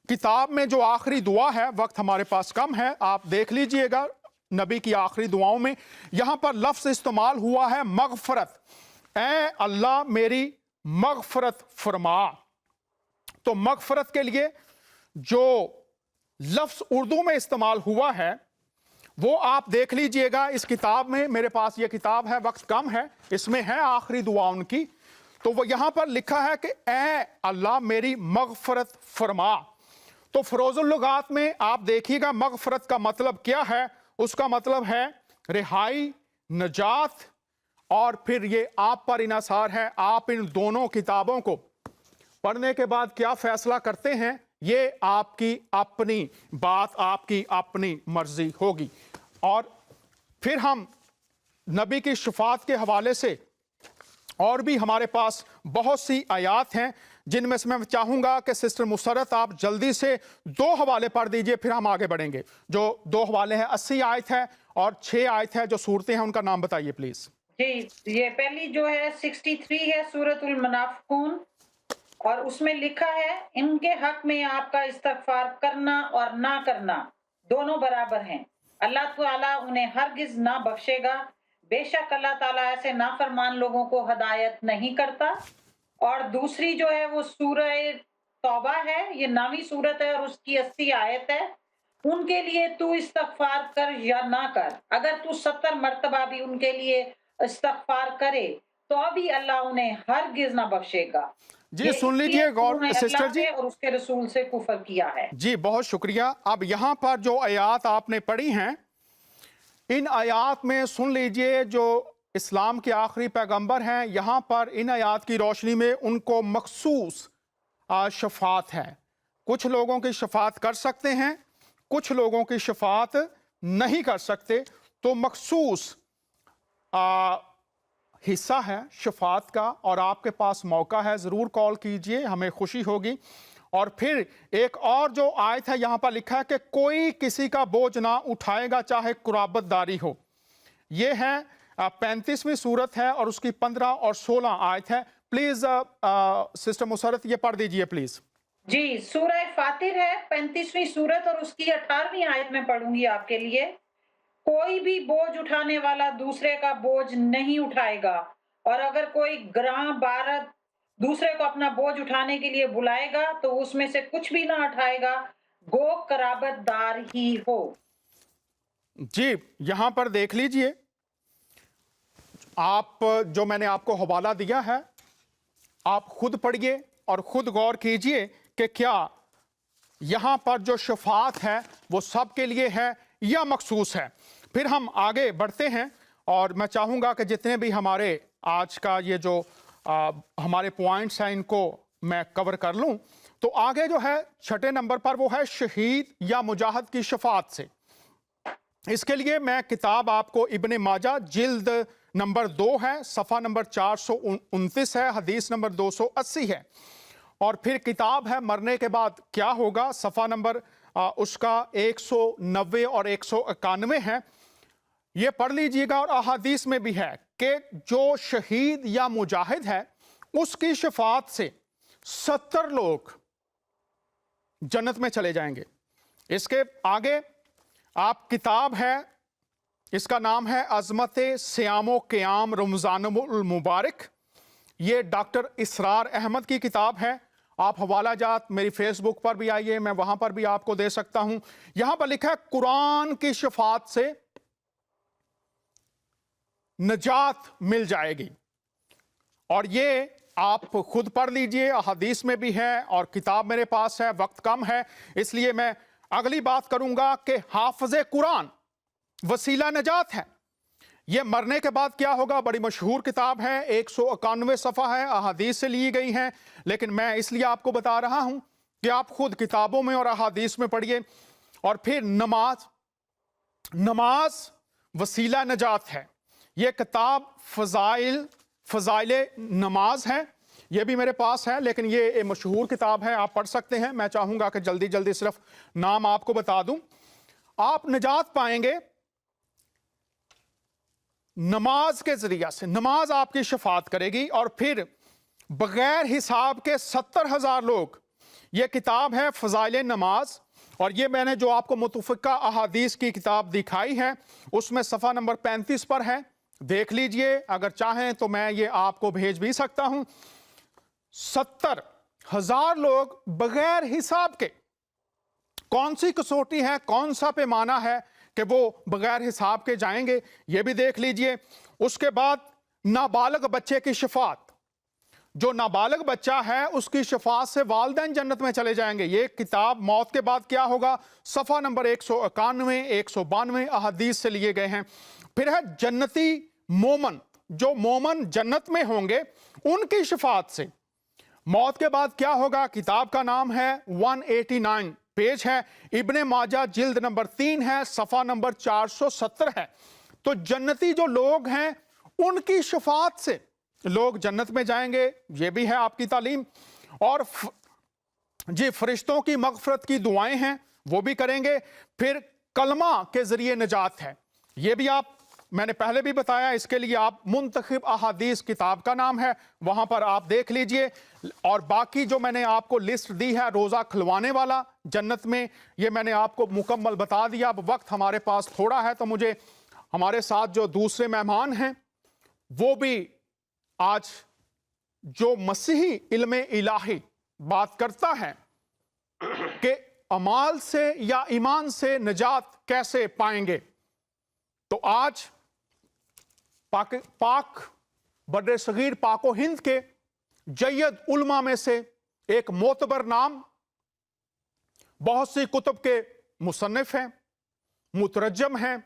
کتاب میں جو آخری دعا ہے، وقت ہمارے پاس کم ہے، آپ دیکھ لیجئے گا نبی کی آخری دعاؤں میں یہاں پر لفظ استعمال ہوا ہے مغفرت، اے اللہ میری مغفرت فرما۔ تو مغفرت کے لیے جو لفظ اردو میں استعمال ہوا ہے وہ آپ دیکھ لیجئے گا اس کتاب میں۔ میرے پاس یہ کتاب ہے، وقت کم ہے، اس میں ہے آخری دعا ان کی۔ تو وہ یہاں پر لکھا ہے کہ اے اللہ میری مغفرت فرما۔ تو فروز اللغات میں آپ دیکھیے گا مغفرت کا مطلب کیا ہے۔ اس کا مطلب ہے رہائی، نجات، اور پھر یہ آپ پر انحصار ہے، آپ ان دونوں کتابوں کو پڑھنے کے بعد کیا فیصلہ کرتے ہیں، یہ آپ کی اپنی بات، آپ کی اپنی مرضی ہوگی۔ اور پھر ہم نبی کی شفاعت کے حوالے سے اور بھی ہمارے پاس بہت سی آیات ہیں जिनमें से मैं चाहूंगा कि सिस्टर मुसरत आप जल्दी से 2 हवाले पढ़ दीजिए, फिर हम आगे बढ़ेंगे। जो 2 हवाले हैं 80 आयत है और 6 आयत है, जो सूरतें हैं उनका नाम बताइए प्लीज।
जी, ये पहली जो है 63 है सूरतुल मुनाफिकून, और उसमें लिखा है इनके हक में आपका इस्तगफार करना और ना करना दोनों बराबर हैं। अल्लाह ताला उन्हें हरगिज ना बख्शेगा। बेशक अल्लाह ताला ऐसे नाफरमान लोगों को हदायत नहीं करता। और दूसरी जो है वो सूरह तौबा है, ये 9वीं सूरत है और उसकी 80 आयत है। उनके लिए तू इस्तगफार कर या ना कर, अगर तू 70 मर्तबा भी उनके लिए इस्तगफार करे तो भी अल्लाह उन्हें हरगिज ना बख्शेगा।
जी सुन लीजिए गौर सिस्टर जी,
और उसके रसूल से कुफर किया है।
जी बहुत शुक्रिया। अब यहाँ पर जो आयात आपने पढ़ी हैं, इन आयात में सुन लीजिए, जो इस्लाम के आखिरी पैगंबर हैं, यहाँ पर इन आयात की रोशनी में उनको मखसूस शफात है। कुछ लोगों की शफात कर सकते हैं, कुछ लोगों की शफात नहीं कर सकते। तो मखसूस हिस्सा है शफात का, और आपके पास मौका है, ज़रूर कॉल कीजिए, हमें खुशी होगी। और फिर एक और जो आयत है यहाँ पर लिखा है कि कोई किसी का बोझ ना उठाएगा चाहे कुराबतदारी हो। ये है 35वीं सूरत है और उसकी 15 और 16 आयत है। प्लीज सिस्टर मुसरत ये पढ़ दीजिए प्लीज।
जी, सूरह फातिर है 35वीं सूरत और उसकी 18वीं आयत में पढ़ूंगी आपके लिए। कोई भी बोझ उठाने वाला दूसरे का बोझ नहीं उठाएगा, और अगर कोई ग्रां बारत दूसरे को अपना बोझ उठाने के लिए बुलाएगा तो उसमें से कुछ भी ना उठाएगा, गो कराबतदार ही हो।
जी यहां पर देख लीजिए, आप जो मैंने आपको हवाला दिया है, आप खुद पढ़िए और खुद गौर कीजिए कि क्या यहां पर जो शफात है वो सबके लिए है या मखसूस है। फिर हम आगे बढ़ते हैं और मैं चाहूंगा कि जितने भी हमारे आज का ये जो हमारे पॉइंट्स हैं इनको मैं कवर कर लूं। तो आगे जो है 6ठे नंबर पर वो है शहीद या मुजाहिद की शफात से। इसके लिए मैं किताब आपको इब्ने माजा जिल्द नंबर 2 है, सफ़ा नंबर 429 है, हदीस नंबर 280 है। और फिर किताब है मरने के बाद क्या होगा, सफ़ा नंबर उसका 190 और 191 है। ये पढ़ लीजिएगा। और अहादीस में भी है कि जो शहीद या मुजाहिद है उसकी शफात से 70 लोग जन्नत में चले जाएंगे। इसके आगे आप किताब है, इसका नाम है अज़मत सियामो क़याम रमज़ानुल मुबारक। ये डॉक्टर इसरार अहमद की किताब है। आप हवाला जात मेरी फेसबुक पर भी आइए, मैं वहां पर भी आपको दे सकता हूं। यहां पर लिखा है कुरान की शफात से नजात मिल जाएगी। और ये आप खुद पढ़ लीजिए, हदीस में भी है और किताब मेरे पास है। वक्त कम है इसलिए मैं अगली बात करूंगा कि हाफिज़े कुरान वसीला नजात है। ये मरने के बाद क्या होगा, बड़ी मशहूर किताब है, 191 सफ़ा है, अहादीस से ली गई हैं। लेकिन मैं इसलिए आपको बता रहा हूं कि आप खुद किताबों में और अहादीस में पढ़िए। और फिर नमाज वसीला नजात है। ये किताब फ़ज़ाइल नमाज है, ये भी मेरे पास है, लेकिन ये एक मशहूर किताब है, आप पढ़ सकते हैं। मैं चाहूँगा कि जल्दी जल्दी सिर्फ नाम आपको बता दूं। आप नजात पाएंगे नमाज के जरिया से, नमाज आपकी शफात करेगी। और फिर बगैर हिसाब के 70,000 लोग, ये किताब है फ़ज़ाइल नमाज। और ये मैंने जो आपको मुतफ़िक़ा अहादीस की किताब दिखाई है उसमें सफ़ा नंबर 35 पर है, देख लीजिए। अगर चाहें तो मैं ये आपको भेज भी सकता हूं। 70,000 लोग बगैर हिसाब के, कौन सी कसौटी है, कौन सा पैमाना है कि वो बगैर हिसाब के जाएंगे, ये भी देख लीजिए। उसके बाद नाबालग बच्चे की शफात, जो नाबालग बच्चा है उसकी शफात से वालिदैन जन्नत में चले जाएंगे। ये किताब मौत के बाद क्या होगा, सफ़ा नंबर 191 192 अहादीस से लिए गए हैं। फिर है जन्नती मोमन, जो मोमन जन्नत में होंगे उनकी शफात से मौत के बाद क्या होगा। किताब का नाम है 189 पेज है, इब्ने माजा जिल्द नंबर 3 है, सफ़ा नंबर 470 है। तो जन्नती जो लोग हैं उनकी शफात से लोग जन्नत में जाएंगे, ये भी है आपकी तालीम। और जी फरिश्तों की मगफरत की दुआएं हैं वो भी करेंगे, फिर कलमा के जरिए निजात है ये भी आप, मैंने पहले भी बताया, इसके लिए आप मुंतखब अहादीस किताब का नाम है, वहां पर आप देख लीजिए। और बाकी जो मैंने आपको लिस्ट दी है रोज़ा खुलवाने वाला जन्नत में, ये मैंने आपको मुकम्मल बता दिया। अब वक्त हमारे पास थोड़ा है तो मुझे हमारे साथ जो दूसरे मेहमान हैं वो भी आज जो मसीही इल्म इलाही बात करता है कि अमाल से या ईमान से निजात कैसे पाएंगे, तो आज पाक बर्रे सगीर पाको हिंद के जय्यद उलमा में से एक मोतबर नाम, बहुत सी कुतुब के मुसन्निफ हैं, मुतरज्जम हैं,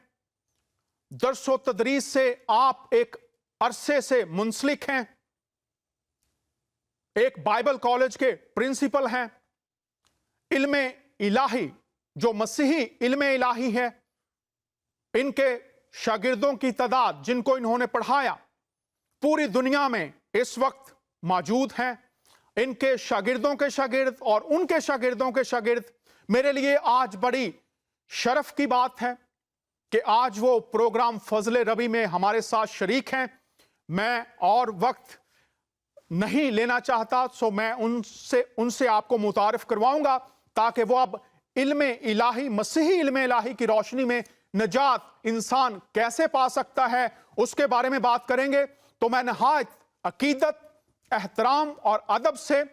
दर्स व तदरीस से आप एक अरसे से मुंसलिक हैं, एक बाइबल कॉलेज के प्रिंसिपल हैं। इल्म इलाही जो मसीही इल्म इलाही है, इनके शागिर्दों की तादाद जिनको इन्होंने पढ़ाया पूरी दुनिया में इस वक्त मौजूद हैं। इनके शागिर्दों के शागिर्द और उनके शागिर्दों के शागिर्द, मेरे लिए आज बड़ी शर्फ की बात है कि आज वो प्रोग्राम फजल रबी में हमारे साथ शरीक हैं। मैं और वक्त नहीं लेना चाहता, सो मैं उनसे आपको मुतारिफ करवाऊंगा ताकि वो अब इल्म इलाही, मसीही इल्म इलाही की रोशनी में निजात इंसान कैसे पा सकता है उसके बारे में बात करेंगे। तो मैं नहायत अकीदत, एहतराम और अदब से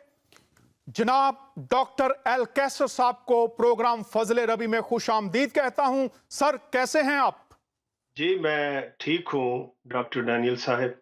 जनाब डॉक्टर एल कैसर साहब को प्रोग्राम फजल रबी में खुश आमदीद कहता हूं। सर कैसे हैं आप?
जी मैं ठीक हूँ डॉक्टर डैनियल साहब।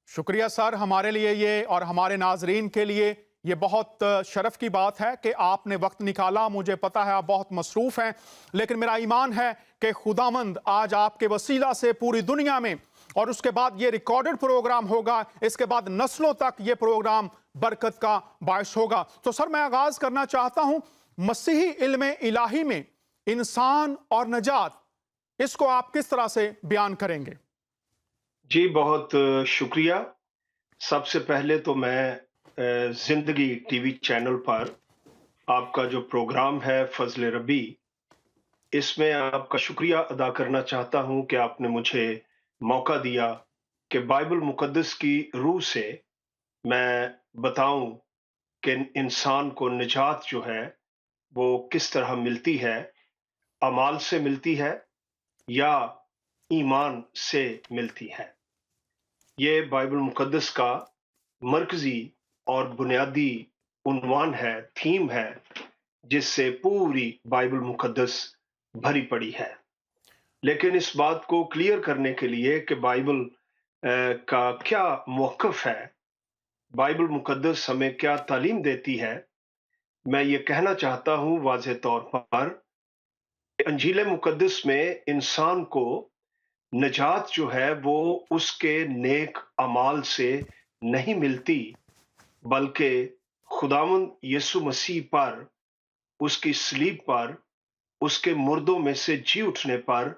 शुक्रिया सर, हमारे लिए ये और हमारे नाजरीन के लिए ये बहुत शर्फ की बात है कि आपने वक्त निकाला। मुझे पता है आप बहुत मसरूफ हैं, लेकिन मेरा ईमान है कि खुदामंद आज आपके वसीला से पूरी दुनिया में, और उसके बाद ये रिकॉर्डेड प्रोग्राम होगा, इसके बाद नस्लों तक ये प्रोग्राम बरकत का बायस होगा। तो सर मैं आगाज करना चाहता हूं मसीही इल्म इलाही में इंसान और नजात, इसको आप किस तरह से बयान करेंगे?
जी बहुत शुक्रिया। सबसे पहले तो मैं जिंदगी टीवी चैनल पर आपका जो प्रोग्राम है फजल रबी, इसमें आपका शुक्रिया अदा करना चाहता हूं कि आपने मुझे मौका दिया कि बाइबल मुकद्दस की रूह से मैं बताऊं कि इंसान को निजात जो है वो किस तरह मिलती है, अमाल से मिलती है या ईमान से मिलती है। ये बाइबल मुकद्दस का मरकजी और बुनियादी उन्वान है, थीम है, जिससे पूरी बाइबल मुकद्दस भरी पड़ी है। लेकिन इस बात को क्लियर करने के लिए कि बाइबल का क्या मौक़िफ़ है, बाइबल मुकद्दस हमें क्या तालीम देती है, मैं ये कहना चाहता हूँ वाज़ेह तौर पर, अंजील मुकद्दस में इंसान को निजात जो है वो उसके नेक अमाल से नहीं मिलती, बल्कि खुदावंद यीशु मसीह पर, उसकी सलीब पर, उसके मुर्दों में से जी उठने पर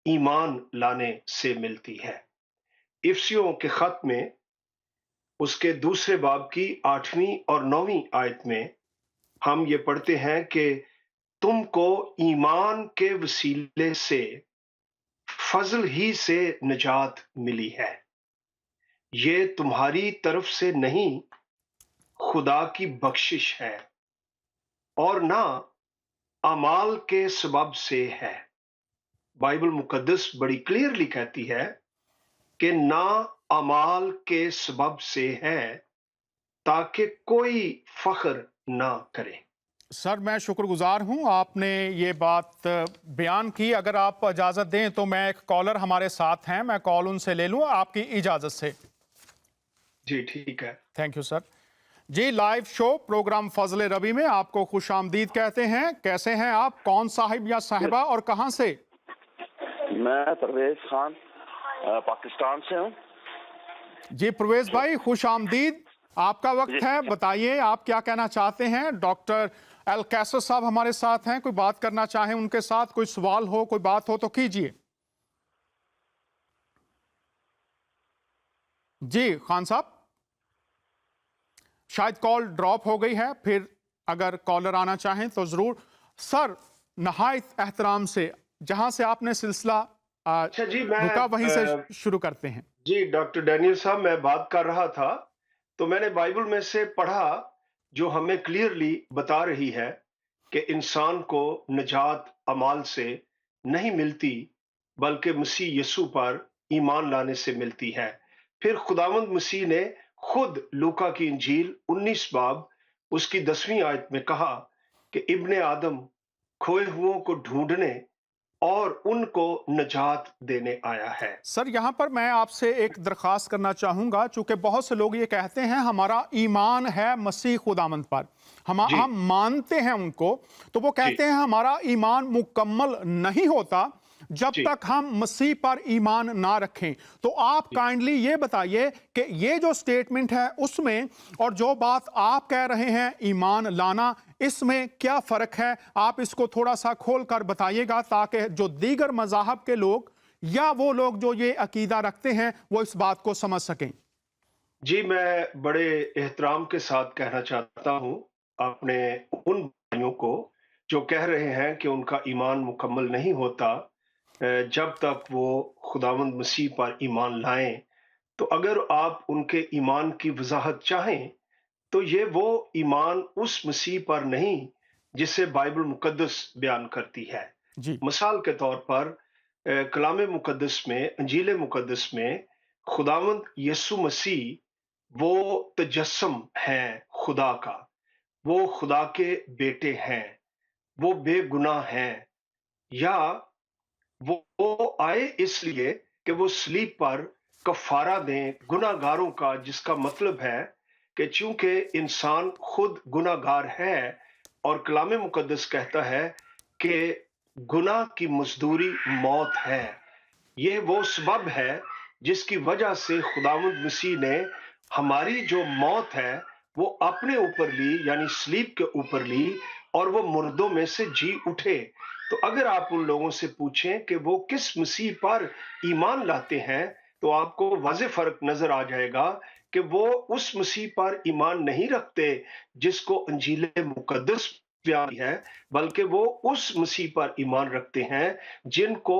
ईमान लाने से मिलती है। इफसियों के खत में उसके दूसरे बाब की 8वीं और 9वीं आयत में हम ये पढ़ते हैं कि तुमको ईमान के वसीले से फजल ही से निजात मिली है, ये तुम्हारी तरफ से नहीं, खुदा की बख्शिश है, और ना अमाल के सबब से है। बाइबल मुकद्दस बड़ी क्लियरली कहती है कि ना अमाल के सबब से है, ताकि कोई फख्र ना करे।
सर मैं शुक्रगुजार हूं आपने ये बात बयान की। अगर आप इजाज़त दें तो मैं, एक कॉलर हमारे साथ हैं, मैं कॉल उनसे ले लूं आपकी इजाज़त से।
जी ठीक है।
Thank you sir. जी live show programme Fazal Rabi में आपको खुश आमदीद कहते हैं। कैसे हैं आप? कौन साहिब या साहिबा और कहां से?
मैं परवेज खान पाकिस्तान से हूँ।
जी परवेज भाई खुश आमदीद, आपका वक्त है, बताइए आप क्या कहना चाहते हैं। डॉक्टर एल कैसर साहब हमारे साथ हैं, कोई बात करना चाहें उनके साथ, कोई सवाल हो, कोई बात हो तो कीजिए। जी खान साहब। शायद कॉल ड्रॉप हो गई है, फिर अगर कॉलर आना चाहें तो ज़रूर। सर, नहायत एहतराम से जहां से आपने सिलसिला
अच्छा जी,
रुका वहीं से
मैं
शुरू करते हैं।
जी डॉक्टर डैनियल साहब, मैं बात कर रहा था तो मैंने बाइबल में से पढ़ा जो हमें क्लियरली बता रही है कि इंसान को निजात अमाल से नहीं मिलती, बल्कि मसीह यीशु पर ईमान लाने से मिलती है। फिर खुदावंद मसीह ने खुद लूका की इंजील 19 बाब उसकी 10वीं आयत में कहा कि इब्ने आदम खोए हुओं को ढूंढने और उनको निजात देने आया है।
सर, यहाँ पर मैं आपसे एक दरख्वास्त करना चाहूँगा, चूँकि बहुत से लोग ये कहते हैं हमारा ईमान है मसीह खुदावंद पर,
जी,
हम मानते हैं उनको, तो वो
जी,
कहते हैं हमारा ईमान मुकम्मल नहीं होता जब
जी,
तक हम मसीह पर ईमान ना रखें। तो आप
जी,
काइंडली ये बताइए कि ये जो स्टेटमेंट है उसमें और जो बात आप कह रहे हैं ईमान लाना, इसमें क्या फ़र्क है? आप इसको थोड़ा सा खोल कर बताइएगा ताकि जो दीगर मज़ाहब के लोग या वो लोग जो ये अकीदा रखते हैं वो इस बात को समझ सकें।
जी, मैं बड़े एहतराम के साथ कहना चाहता हूँ अपने उन भाइयों को जो कह रहे हैं कि उनका ईमान मुकम्मल नहीं होता जब तक वो खुदावंद मसीह पर ईमान लाएं। तो अगर आप उनके ईमान की वजाहत चाहें तो ये वो ईमान उस मसीह पर नहीं जिसे बाइबल मुकद्दस बयान करती है।
जी।
मिसाल के तौर पर कलाम मुकद्दस में, अंजील मुकद्दस में खुदावंद यीशु मसीह वो तजस्सम हैं खुदा का, वो खुदा के बेटे हैं, वो बेगुनाह हैं, या वो आए इसलिए कि वो सलीब पर कफारा दें गुनाहगारों का, जिसका मतलब है कि चूंकि इंसान खुद गुनाहगार है और कलाम मुकद्दस कहता है कि गुनाह की मजदूरी मौत है। यह वो सबब है जिसकी वजह से खुदावंद मसीह ने हमारी जो मौत है वो अपने ऊपर ली, यानी सलीब के ऊपर ली, और वो मुर्दों में से जी उठे। तो अगर आप उन लोगों से पूछें कि वो किस मसीह पर ईमान लाते हैं तो आपको वाज़ेह फर्क नजर आ जाएगा कि वो उस मसीह पर ईमान नहीं रखते जिसको अंजील मुकद्दस बयान है, बल्कि वो उस मसीह पर ईमान रखते हैं जिनको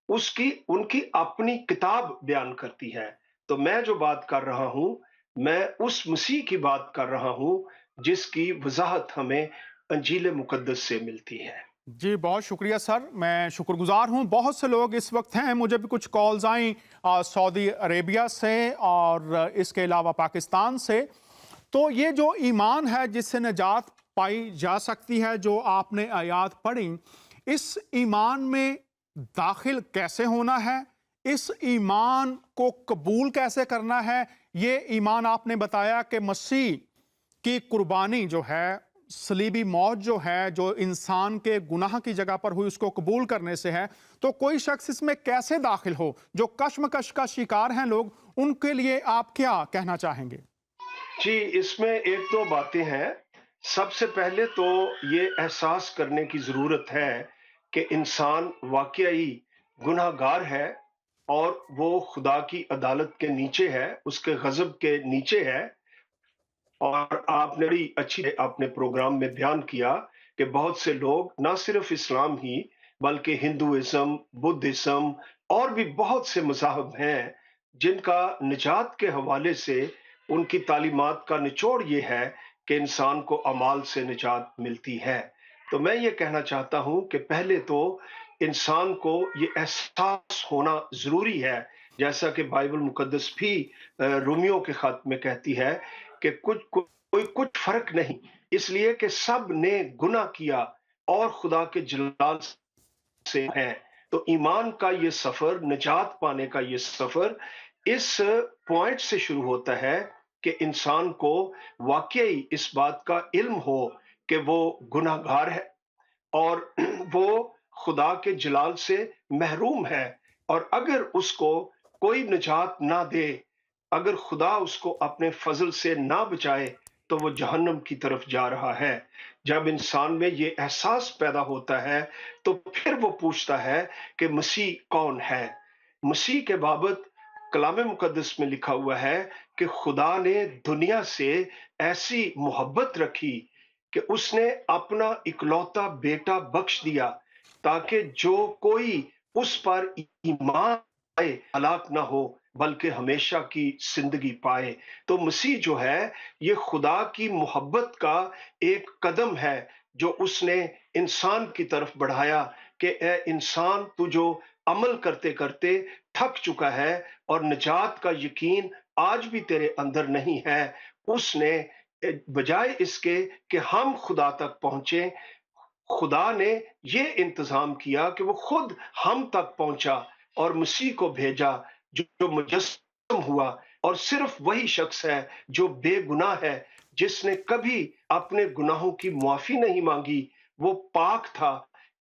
उसकी उनकी अपनी किताब बयान करती है। तो मैं जो बात कर रहा हूं, मैं उस मसीह की बात कर रहा हूं जिसकी वजाहत हमें अंजील मुकद्दस से मिलती है।
जी, बहुत शुक्रिया सर, मैं शुक्रगुजार हूँ। बहुत से लोग इस वक्त हैं, मुझे भी कुछ कॉल्स आई सऊदी अरेबिया से और इसके अलावा पाकिस्तान से। तो ये जो ईमान है जिससे निजात पाई जा सकती है, जो आपने आयत पढ़ी, इस ईमान में दाखिल कैसे होना है, इस ईमान को कबूल कैसे करना है? ये ईमान आपने बताया कि मसीह की कुर्बानी जो है, सलीबी मौत जो है, जो इंसान के गुनाह की जगह पर हुई, उसको कबूल करने से है। तो कोई शख्स इसमें कैसे दाखिल हो? जो कश्मकश का शिकार हैं लोग, उनके लिए आप क्या कहना चाहेंगे?
जी, इसमें एक दो बातें हैं। सबसे पहले तो ये एहसास करने की ज़रूरत है कि इंसान वाक़ई गुनहगार है और वो खुदा की अदालत के नीचे है, उसके ग़ज़ब के नीचे है। और आपने बड़ी अच्छी आपने प्रोग्राम में बयान किया कि बहुत से लोग ना सिर्फ इस्लाम ही बल्कि हिंदुइज्म, बुद्धिज्म और भी बहुत से मज़ाहब हैं जिनका निजात के हवाले से उनकी तालीमात का निचोड़ ये है कि इंसान को अमाल से निजात मिलती है। तो मैं ये कहना चाहता हूँ कि पहले तो इंसान को ये एहसास होना ज़रूरी है, जैसा कि बाइबल मुकद्दस भी रोमियो के ख़त में कहती है कि कोई कुछ फर्क नहीं, इसलिए कि सब ने गुनाह किया और खुदा के जलाल से हैं। तो ईमान का ये सफर, निजात पाने का ये सफर इस पॉइंट से शुरू होता है कि इंसान को वाकई इस बात का इल्म हो कि वो गुनाहगार है और वो खुदा के जलाल से महरूम है। और अगर उसको कोई निजात ना दे, अगर खुदा उसको अपने फजल से ना बचाए, तो वो जहन्नम की तरफ जा रहा है। जब इंसान में ये एहसास पैदा होता है तो फिर वो पूछता है कि मसीह कौन है। मसीह के बाबत कलाम मुकद्दस में लिखा हुआ है कि खुदा ने दुनिया से ऐसी मोहब्बत रखी कि उसने अपना इकलौता बेटा बख्श दिया ताकि जो कोई उस पर ईमान आए हलाक ना हो बल्कि हमेशा की जिंदगी पाए। तो मसीह जो है ये खुदा की मोहब्बत का एक कदम है जो उसने इंसान की तरफ बढ़ाया कि ए इंसान तू जो अमल करते करते थक चुका है और निजात का यकीन आज भी तेरे अंदर नहीं है, उसने बजाय इसके कि हम खुदा तक पहुंचे, खुदा ने ये इंतजाम किया कि वो खुद हम तक पहुंचा और मसीह को भेजा जो मुजस्सम हुआ। और सिर्फ वही शख्स है जो बेगुनाह है, जिसने कभी अपने गुनाहों की मुआफी नहीं मांगी, वो पाक था,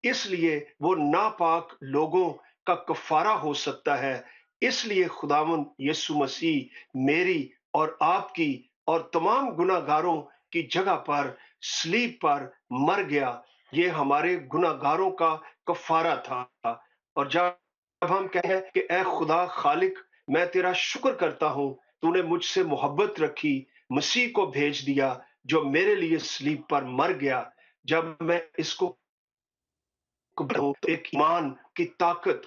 इसलिए वो नापाक लोगों का कफारा हो सकता है। इसलिए खुदावंद यीशु मसीह मेरी और आपकी और तमाम गुनाहगारों की जगह पर सलीब पर मर गया। ये हमारे गुनाहगारों का कफारा था। और जब हम कहते हैं कि ए खुदा खालिक, मैं तेरा शुक्र करता हूं, तूने मुझसे मोहब्बत रखी, मसीह को भेज दिया जो मेरे लिए सलीब पर मर गया। जब मैं इसको तो एक ईमान की ताकत,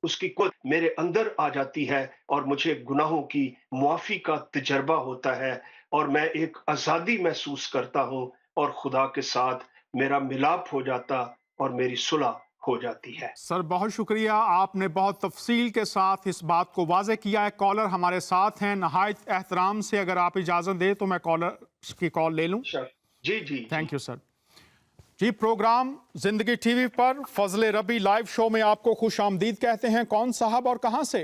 उसकी कुत मेरे अंदर आ जाती है और मुझे गुनाहों की मुआफी का तजर्बा होता है और मैं एक आजादी महसूस करता हूं और खुदा के साथ मेरा मिलाप हो जाता और मेरी सुलह हो जाती है।
सर बहुत शुक्रिया, आपने बहुत तफसील के साथ इस बात को वाज़ेह किया है। कॉलर हमारे साथ हैं, नहायत एहतराम से अगर आप इजाज़त दें तो मैं कॉलर की कॉल ले लूं।
जी जी,
थैंक यू सर। जी, प्रोग्राम जिंदगी टीवी पर फजले रबी लाइव शो में आपको खुश आमदीद कहते हैं। कौन साहब और कहां से?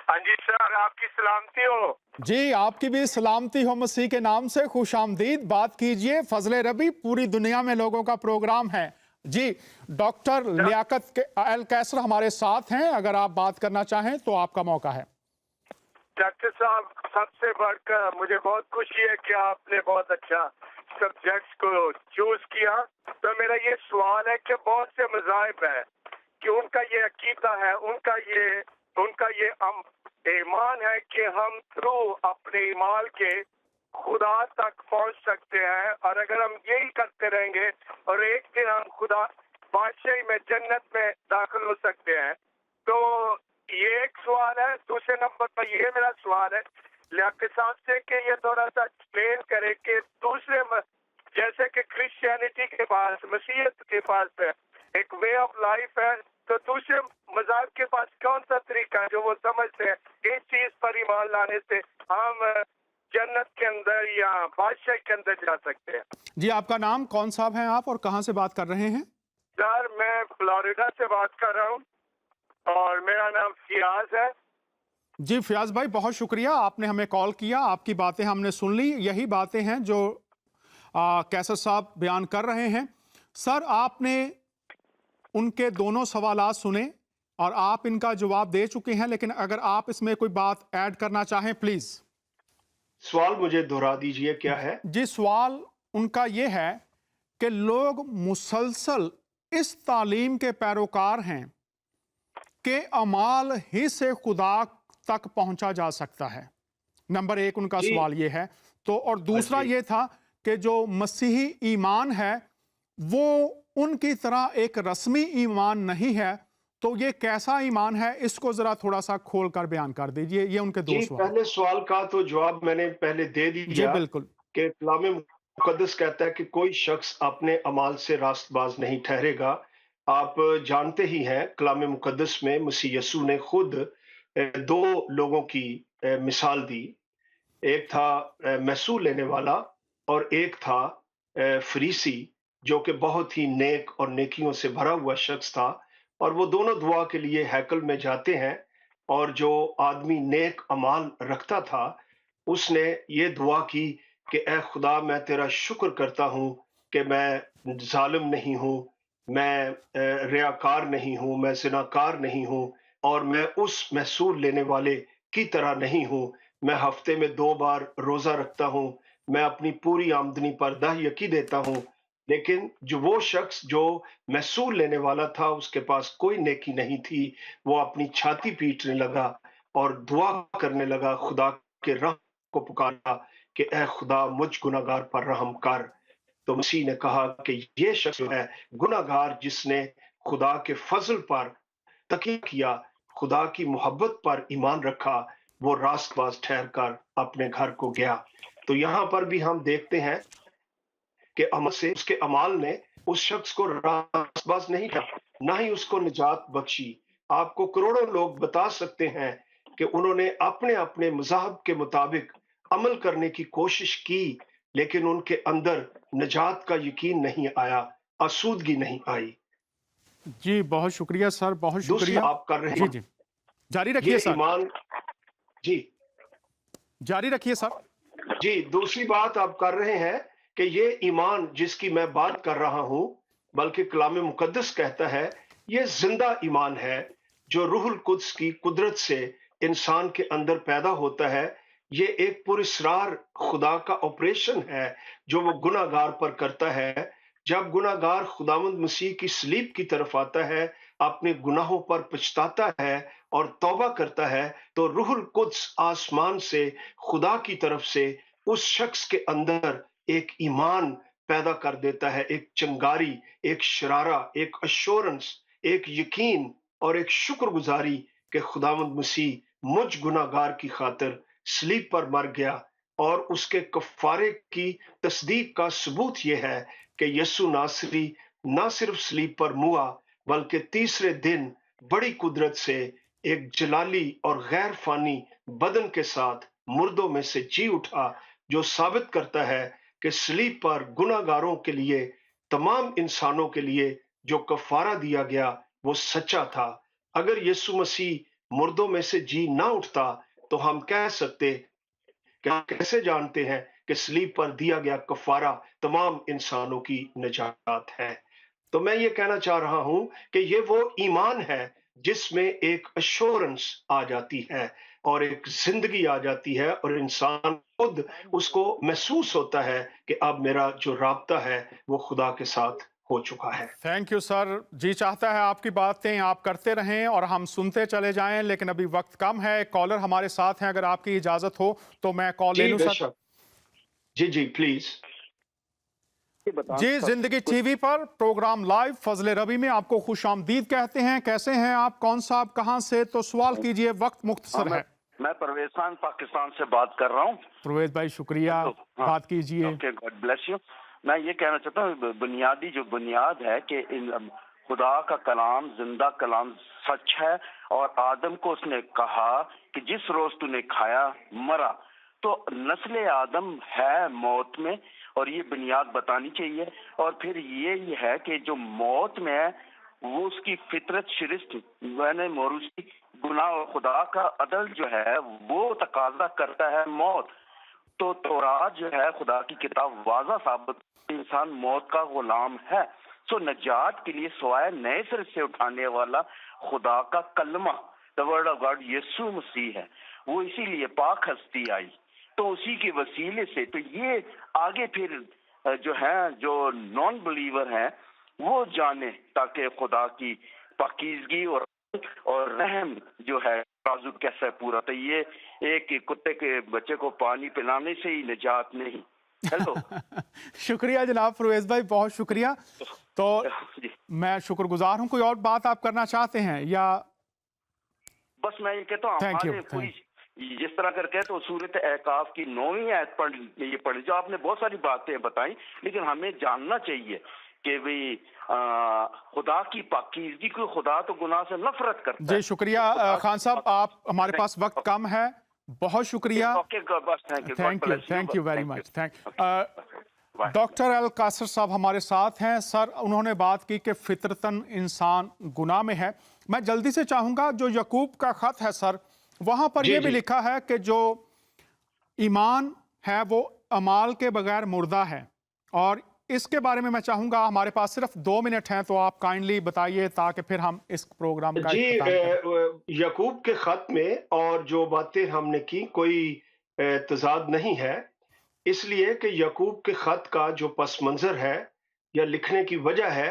हाँ जी सर, आपकी सलामती हो।
जी, आपकी भी सलामती हो मसीह के नाम से। खुश आमदीद, बात कीजिए। फजले रबी पूरी दुनिया में लोगों का प्रोग्राम है। जी, डॉक्टर लियाकत अल कैसर हमारे साथ हैं, अगर आप बात करना चाहें तो आपका मौका है।
डॉक्टर साहब, सबसे बढ़कर मुझे बहुत खुशी है कि आपने बहुत अच्छा सब्जेक्ट्स को चूज किया। तो मेरा ये सवाल है कि बहुत से मज़ाहिब है कि उनका ये अकीदा है, उनका ये ईमान है कि हम थ्रू अपने ईमान के खुदा तक पहुंच सकते हैं, और अगर हम यही करते रहेंगे और एक दिन हम खुदा बादशाही में जन्नत में दाखिल हो सकते हैं। तो ये एक सवाल है। दूसरे नंबर पर ये मेरा सवाल है लियाकत साहब से कि ये थोड़ा सा एक्सप्लेन करे कि दूसरे जैसे कि क्रिश्चियनिटी के पास, मसीहत के पास एक वे ऑफ लाइफ है, तो दूसरे मज़हब के पास कौन सा तरीका है जो वो समझते हैं इस चीज पर ईमान लाने से हम जन्नत के अंदर या बादशाह के अंदर जा सकते हैं।
जी, आपका नाम कौन साहब हैं आप और कहां से बात कर रहे हैं?
सर, मैं फ्लोरिडा से बात कर रहा हूँ और मेरा नाम फियाज है।
जी फियाज भाई, बहुत शुक्रिया, आपने हमें कॉल किया, आपकी बातें हमने सुन ली। यही बातें हैं जो कैसर साहब बयान कर रहे हैं। सर, आपने उनके दोनों सवालात सुने और आप इनका जवाब दे चुके हैं, लेकिन अगर आप इसमें कोई बात ऐड करना चाहें प्लीज।
सवाल मुझे दोहरा दीजिए, क्या है?
जी, सवाल उनका ये है कि लोग मुसलसल इस तालीम के पैरोकार हैं कि अमाल ही से खुदा तक पहुंचा जा सकता है। नंबर एक उनका सवाल ये है। तो और दूसरा ये था कि जो मसीही ईमान है वो उनकी तरह एक रस्मी ईमान नहीं है, तो ये कैसा ईमान है, इसको जरा थोड़ा सा खोल कर बयान कर दीजिए। ये उनके दो सवाल।
पहले सवाल का तो जवाब मैंने पहले दे दिया।
जी बिल्कुल,
कि कलाम मुकद्दस कहता है कि कोई शख्स अपने अमाल से रास्तबाज नहीं ठहरेगा। आप जानते ही हैं, कलाम मुकद्दस में मसीह यीशु ने खुद दो लोगों की मिसाल दी। एक था महसूल लेने वाला और एक था फरीसी, जो कि बहुत ही नेक और नेकियों से भरा हुआ शख्स था। और वो दोनों दुआ के लिए हैकल में जाते हैं, और जो आदमी नेक अमाल रखता था उसने ये दुआ की कि ए खुदा, मैं तेरा शुक्र करता हूँ कि मैं जालिम नहीं हूँ, मैं रियाकार नहीं हूँ, मैं ज़िनाकार नहीं हूँ, और मैं उस महसूल लेने वाले की तरह नहीं हूँ। मैं हफ्ते में 2 बार रोज़ा रखता हूँ, मैं अपनी पूरी आमदनी पर 10 यकी देता हूँ। लेकिन जो वो शख्स जो महसूल लेने वाला था, उसके पास कोई नेकी नहीं थी। वो अपनी छाती पीटने लगा और दुआ करने लगा, खुदा के रहम को पुकारा कि ए खुदा मुझ गुनहगार पर रहम कर। तो मसीह ने कहा कि ये शख्स जो है गुनहगार, जिसने खुदा के फजल पर तकिया किया, खुदा की मोहब्बत पर ईमान रखा, वो रास्तबाज ठहर कर अपने घर को गया। तो यहाँ पर भी हम देखते हैं कि अमल से उसके अमाल ने उस शख्स को रास्तबाज नहीं किया, ना ही उसको निजात बख्शी। आपको करोड़ों लोग बता सकते हैं कि उन्होंने अपने अपने मज़हब के मुताबिक अमल करने की कोशिश की, लेकिन उनके अंदर निजात का यकीन नहीं आया, आसूदगी नहीं आई।
जी, बहुत शुक्रिया सर, बहुत
दूसरी
शुक्रिया।
आप कर रहे
जी,
हैं
जी। जारी
ये
रखिए सर,
ईमान। जी
जारी रखिए सर।
जी, दूसरी बात आप कर रहे हैं कि ये ईमान जिसकी मैं बात कर रहा हूं, बल्कि कलाम मुकद्दस कहता है, ये जिंदा ईमान है जो रूहुल कुद्स की कुदरत से इंसान के अंदर पैदा होता है। ये एक पुरस्रार खुदा का ऑपरेशन है जो वो गुनाहगार पर करता है। जब गुनाहगार खुदावंद मसीह की सलीब की तरफ आता है, अपने गुनाहों पर पछताता है और तौबा करता है, तो रूहुल कुद्स आसमान से खुदा की तरफ से उस शख्स के अंदर एक ईमान पैदा कर देता है, एक चंगारी, एक शरारा, एक अश्योरेंस, एक यकीन और एक शुक्रगुजारी कि खुदावंद मसीह मुझ गुनाहगार की खातिर सलीब पर मर गया। और उसके कफारे की तस्दीक का सबूत यह है कि यीशु नासरी ना सिर्फ सलीब पर मुआ, बल्कि तीसरे दिन बड़ी कुदरत से एक जलाली और गैर फानी बदन के साथ मुर्दों में से जी उठा, जो साबित करता है कि सलीब पर गुनाहगारों के लिए, तमाम इंसानों के लिए जो कफारा दिया गया वो सच्चा था। अगर यीशु मसीह मुर्दों में से जी ना उठता, तो हम कह सकते कि हम कैसे जानते हैं कि सलीब पर दिया गया कफारा तमाम इंसानों की निजात है। तो मैं ये कहना चाह रहा हूं कि ये वो ईमान है जिसमें एक अश्योरेंस आ जाती है और एक जिंदगी आ जाती है, और इंसान खुद उसको महसूस होता है कि अब मेरा जो राब्ता है वो खुदा के साथ हो चुका है।
Thank you sir. जी चाहता है आपकी बातें आप करते रहें और हम सुनते चले जाएं, लेकिन अभी वक्त कम है। कॉलर हमारे साथ हैं, अगर आपकी इजाजत हो तो मैं कॉल ले
जी
लूं सर।
बेशक। जी प्लीज।
जी, जिंदगी टीवी पर प्रोग्राम लाइव फजले रबी में आपको खुश आमदीद कहते हैं। कैसे हैं आप? कौन साहब कहां से? तो सवाल कीजिए, वक्त मुख्तसर है।
मैं परवेज खान पाकिस्तान से बात कर रहा हूँ।
परवेज भाई शुक्रिया, बात कीजिए।
Okay, God bless you. मैं ये कहना चाहता हूँ, बुनियादी जो बुनियाद है कि खुदा का कलाम जिंदा कलाम सच है, और आदम को उसने कहा कि जिस रोज तूने खाया मरा। तो नस्ल आदम है मौत में, और ये बुनियाद बतानी चाहिए। और फिर ये है कि जो मौत में है वो उसकी फितरत शिरिस्त मैंने मोरूसी गुनाह और खुदा का अदल जो है वो तकाजा करता है मौत। तो तौरात जो है खुदा की किताब वाज़ा साबित, इंसान मौत का गुलाम है। सो नजात के लिए सवाए नए सिर से उठाने वाला खुदा का कलमा, द वर्ड ऑफ गॉड, यीशु मसीह है। वो इसीलिए पाक हस्ती आई, तो उसी के वसीले से तो ये आगे फिर जो है जो नॉन बिलीवर हैं वो जाने, ताकि खुदा की पाकीज़गी और रहम जो है राजू कैसे पूरा। तो ये एक कुत्ते के बच्चे को पानी पिलाने से ही निजात नहीं। हेलो
शुक्रिया जनाब परवेज भाई, बहुत शुक्रिया। तो मैं शुक्रगुजार हूं। कोई और बात आप करना चाहते हैं या?
बस मैं ये कहता हूँ हमारे कोई जिस तरह करके तो सूरत एहकाफ की 9वीं आयत पढ़ जो आपने बहुत सारी बातें बताई, लेकिन हमें जानना चाहिए कि भाई खुदा की पाकीज़गी को, खुदा तो गुनाह से नफरत करता है।
जी शुक्रिया खान साहब, आप हमारे पास वक्त कम है, बहुत शुक्रिया। Thank you very much. Doctor Al Kasar साहब हमारे साथ हैं। सर, उन्होंने बात की कि फितरतन इंसान गुनाह में है। मैं जल्दी से चाहूंगा, जो यकूब का खत है सर, वहां पर यह भी लिखा है कि जो ईमान है वो अमाल के बगैर मुर्दा है, और इसके बारे में मैं चाहूंगा, हमारे पास सिर्फ 2 मिनट हैं, तो आप काइंडली बताइए ताकि फिर हम इस प्रोग्राम का
यकूब के खत में और जो बातें हमने की कोई तजाद नहीं है, इसलिए कि यकूब के खत का जो पस मंजर है या लिखने की वजह है,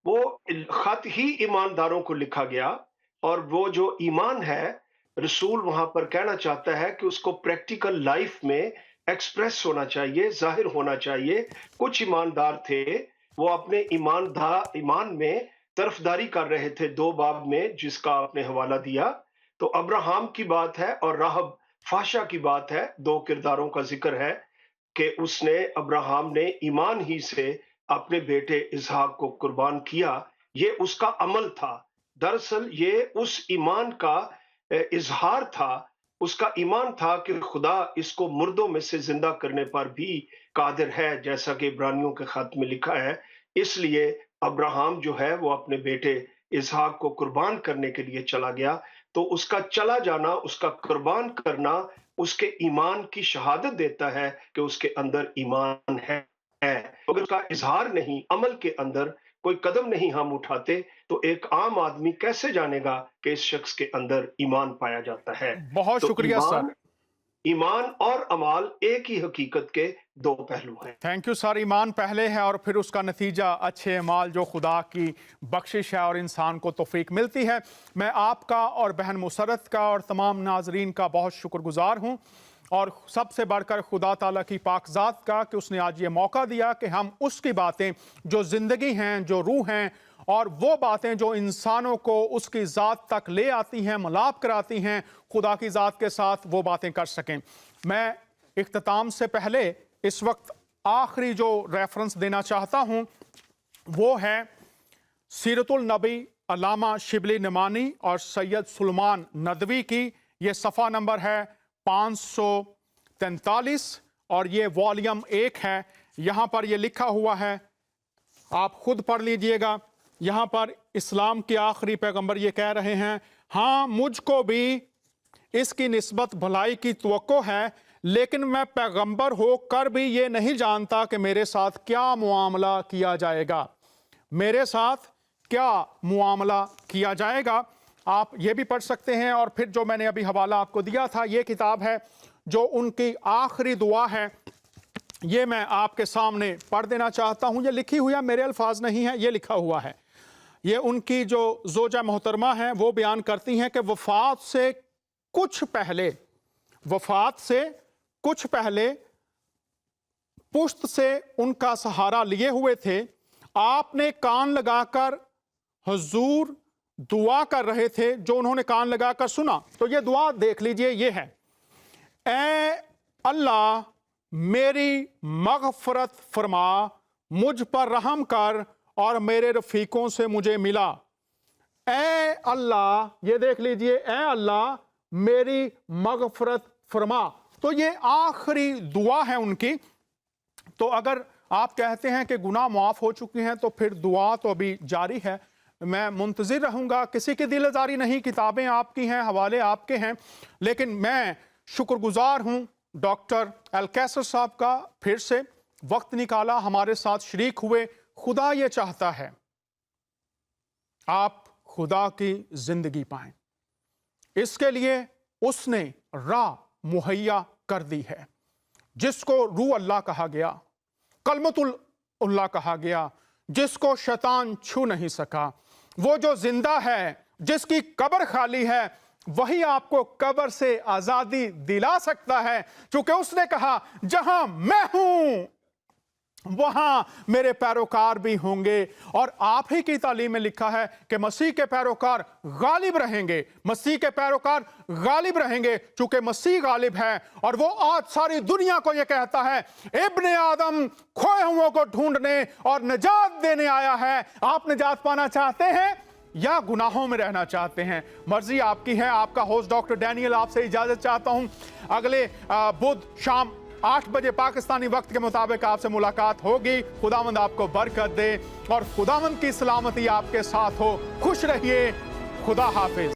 वो खत ही ईमानदारों को लिखा गया, और वो जो ईमान है, रसूल वहां पर कहना चाहता है कि उसको प्रैक्टिकल लाइफ में एक्सप्रेस होना चाहिए, जाहिर होना चाहिए। कुछ ईमानदार थे, वो अपने ईमान में तरफदारी कर रहे थे 2 बाब में, जिसका आपने हवाला दिया। तो अब्राहम की बात है और राहब फाशा की बात है, 2 किरदारों का जिक्र है कि अब्राहम ने ईमान ही से अपने बेटे इसहाक को कुर्बान किया। ये उसका अमल था। दरअसल ये उस ईमान का इजहार था, उसका ईमान था कि खुदा इसको मुर्दों में से जिंदा करने पर भी कादिर है, जैसा कि इब्रानियों के खत में लिखा है। इसलिए अब्राहम जो है वो अपने बेटे इसहाक को कुर्बान करने के लिए चला गया। तो उसका चला जाना, उसका कुर्बान करना उसके ईमान की शहादत देता है कि उसके अंदर ईमान है। अगर उसका इजहार नहीं, अमल के अंदर कोई कदम नहीं हम उठाते, तो एक आम आदमी कैसे जानेगा कि इस शख्स के अंदर ईमान पाया जाता है।
बहुत
तो
शुक्रिया सर।
ईमान और अमाल एक ही हकीकत के 2 पहलू हैं।
Thank you sir. ईमान पहले है और फिर उसका नतीजा अच्छे अमाल, जो खुदा की बख्शिश है और इंसान को तौफीक मिलती है। मैं आपका और बहन मुसरत का और तमाम नाजरीन का बहुत शुक्रगुजार हूँ, और सबसे बढ़कर खुदा ताला की पाकज़ात का कि उसने आज ये मौका दिया कि हम उसकी बातें जो ज़िंदगी हैं, जो रूह हैं, और वो बातें जो इंसानों को उसकी ज़ात तक ले आती हैं, मिलाप कराती हैं खुदा की ज़ात के साथ, वो बातें कर सकें। मैं इख्तिताम से पहले इस वक्त आखिरी जो रेफरेंस देना चाहता हूँ वो है सीरतुल नबी अल्लामा शिबली नमानी और सैयद सुलेमान नदवी की। ये सफ़ा नंबर है 543 और ये वॉल्यूम 1 है। यहाँ पर ये लिखा हुआ है, आप खुद पढ़ लीजिएगा। यहाँ पर इस्लाम के आखिरी पैगंबर ये कह रहे हैं, हाँ मुझको भी इसकी निस्बत भलाई की तवक्को है, लेकिन मैं पैगंबर होकर भी ये नहीं जानता कि मेरे साथ क्या मुआमला किया जाएगा, मेरे साथ क्या मुआमला किया जाएगा। आप ये भी पढ़ सकते हैं। और फिर जो मैंने अभी हवाला आपको दिया था, ये किताब है जो उनकी आखिरी दुआ है, ये मैं आपके सामने पढ़ देना चाहता हूँ। ये लिखी हुई है, मेरे अल्फाज नहीं है, ये लिखा हुआ है। ये उनकी जो ज़ोजा मोहतरमा हैं वो बयान करती हैं कि वफ़ात से कुछ पहले पुश्त से उनका सहारा लिए हुए थे। आपने कान लगाकर हुजूर दुआ कर रहे थे, जो उन्होंने कान लगाकर सुना। तो ये दुआ देख लीजिए, ये है, ऐ अल्लाह मेरी मग़फ़रत फरमा, मुझ पर रहम कर और मेरे रफ़ीकों से मुझे मिला। ऐ अल्लाह, ये देख लीजिए, ऐ अल्लाह मेरी मग़फ़रत फरमा। तो ये आखिरी दुआ है उनकी। तो अगर आप कहते हैं कि गुनाह माफ़ हो चुके हैं, तो फिर दुआ तो अभी जारी है। मैं मुंतज़िर रहूँगा, किसी की दिलदारी नहीं, किताबें आपकी हैं, हवाले आपके हैं, लेकिन मैं शुक्रगुजार हूँ डॉक्टर अलकैसर साहब का, फिर से वक्त निकाला, हमारे साथ शरीक हुए। खुदा ये चाहता है आप खुदा की जिंदगी पाएं, इसके लिए उसने राह मुहैया कर दी है, जिसको रूह अल्लाह कहा गया, कलमतुल अल्लाह कहा गया, जिसको शैतान छू नहीं सका। वो जो जिंदा है, जिसकी कब्र खाली है, वही आपको कब्र से आजादी दिला सकता है, क्योंकि उसने कहा जहां मैं हूं वहां मेरे पैरोकार भी होंगे। और आप ही की तालीम में लिखा है कि मसीह के पैरोकार गालिब रहेंगे, मसीह के पैरोकार गालिब रहेंगे, चूंकि मसीह गालिब है। और वो आज सारी दुनिया को यह कहता है, इब्ने आदम खोए हुओं को ढूंढने और निजात देने आया है। आप निजात पाना चाहते हैं या गुनाहों में रहना चाहते हैं? मर्जी आपकी है। आपका होस्ट डॉक्टर डैनियल आपसे इजाजत चाहता हूं। अगले बुध शाम 8 बजे पाकिस्तानी वक्त के मुताबिक आपसे मुलाकात होगी। खुदावंद आपको बरकत दे और खुदावंद की सलामती आपके साथ हो। खुश रहिए। खुदा हाफिज।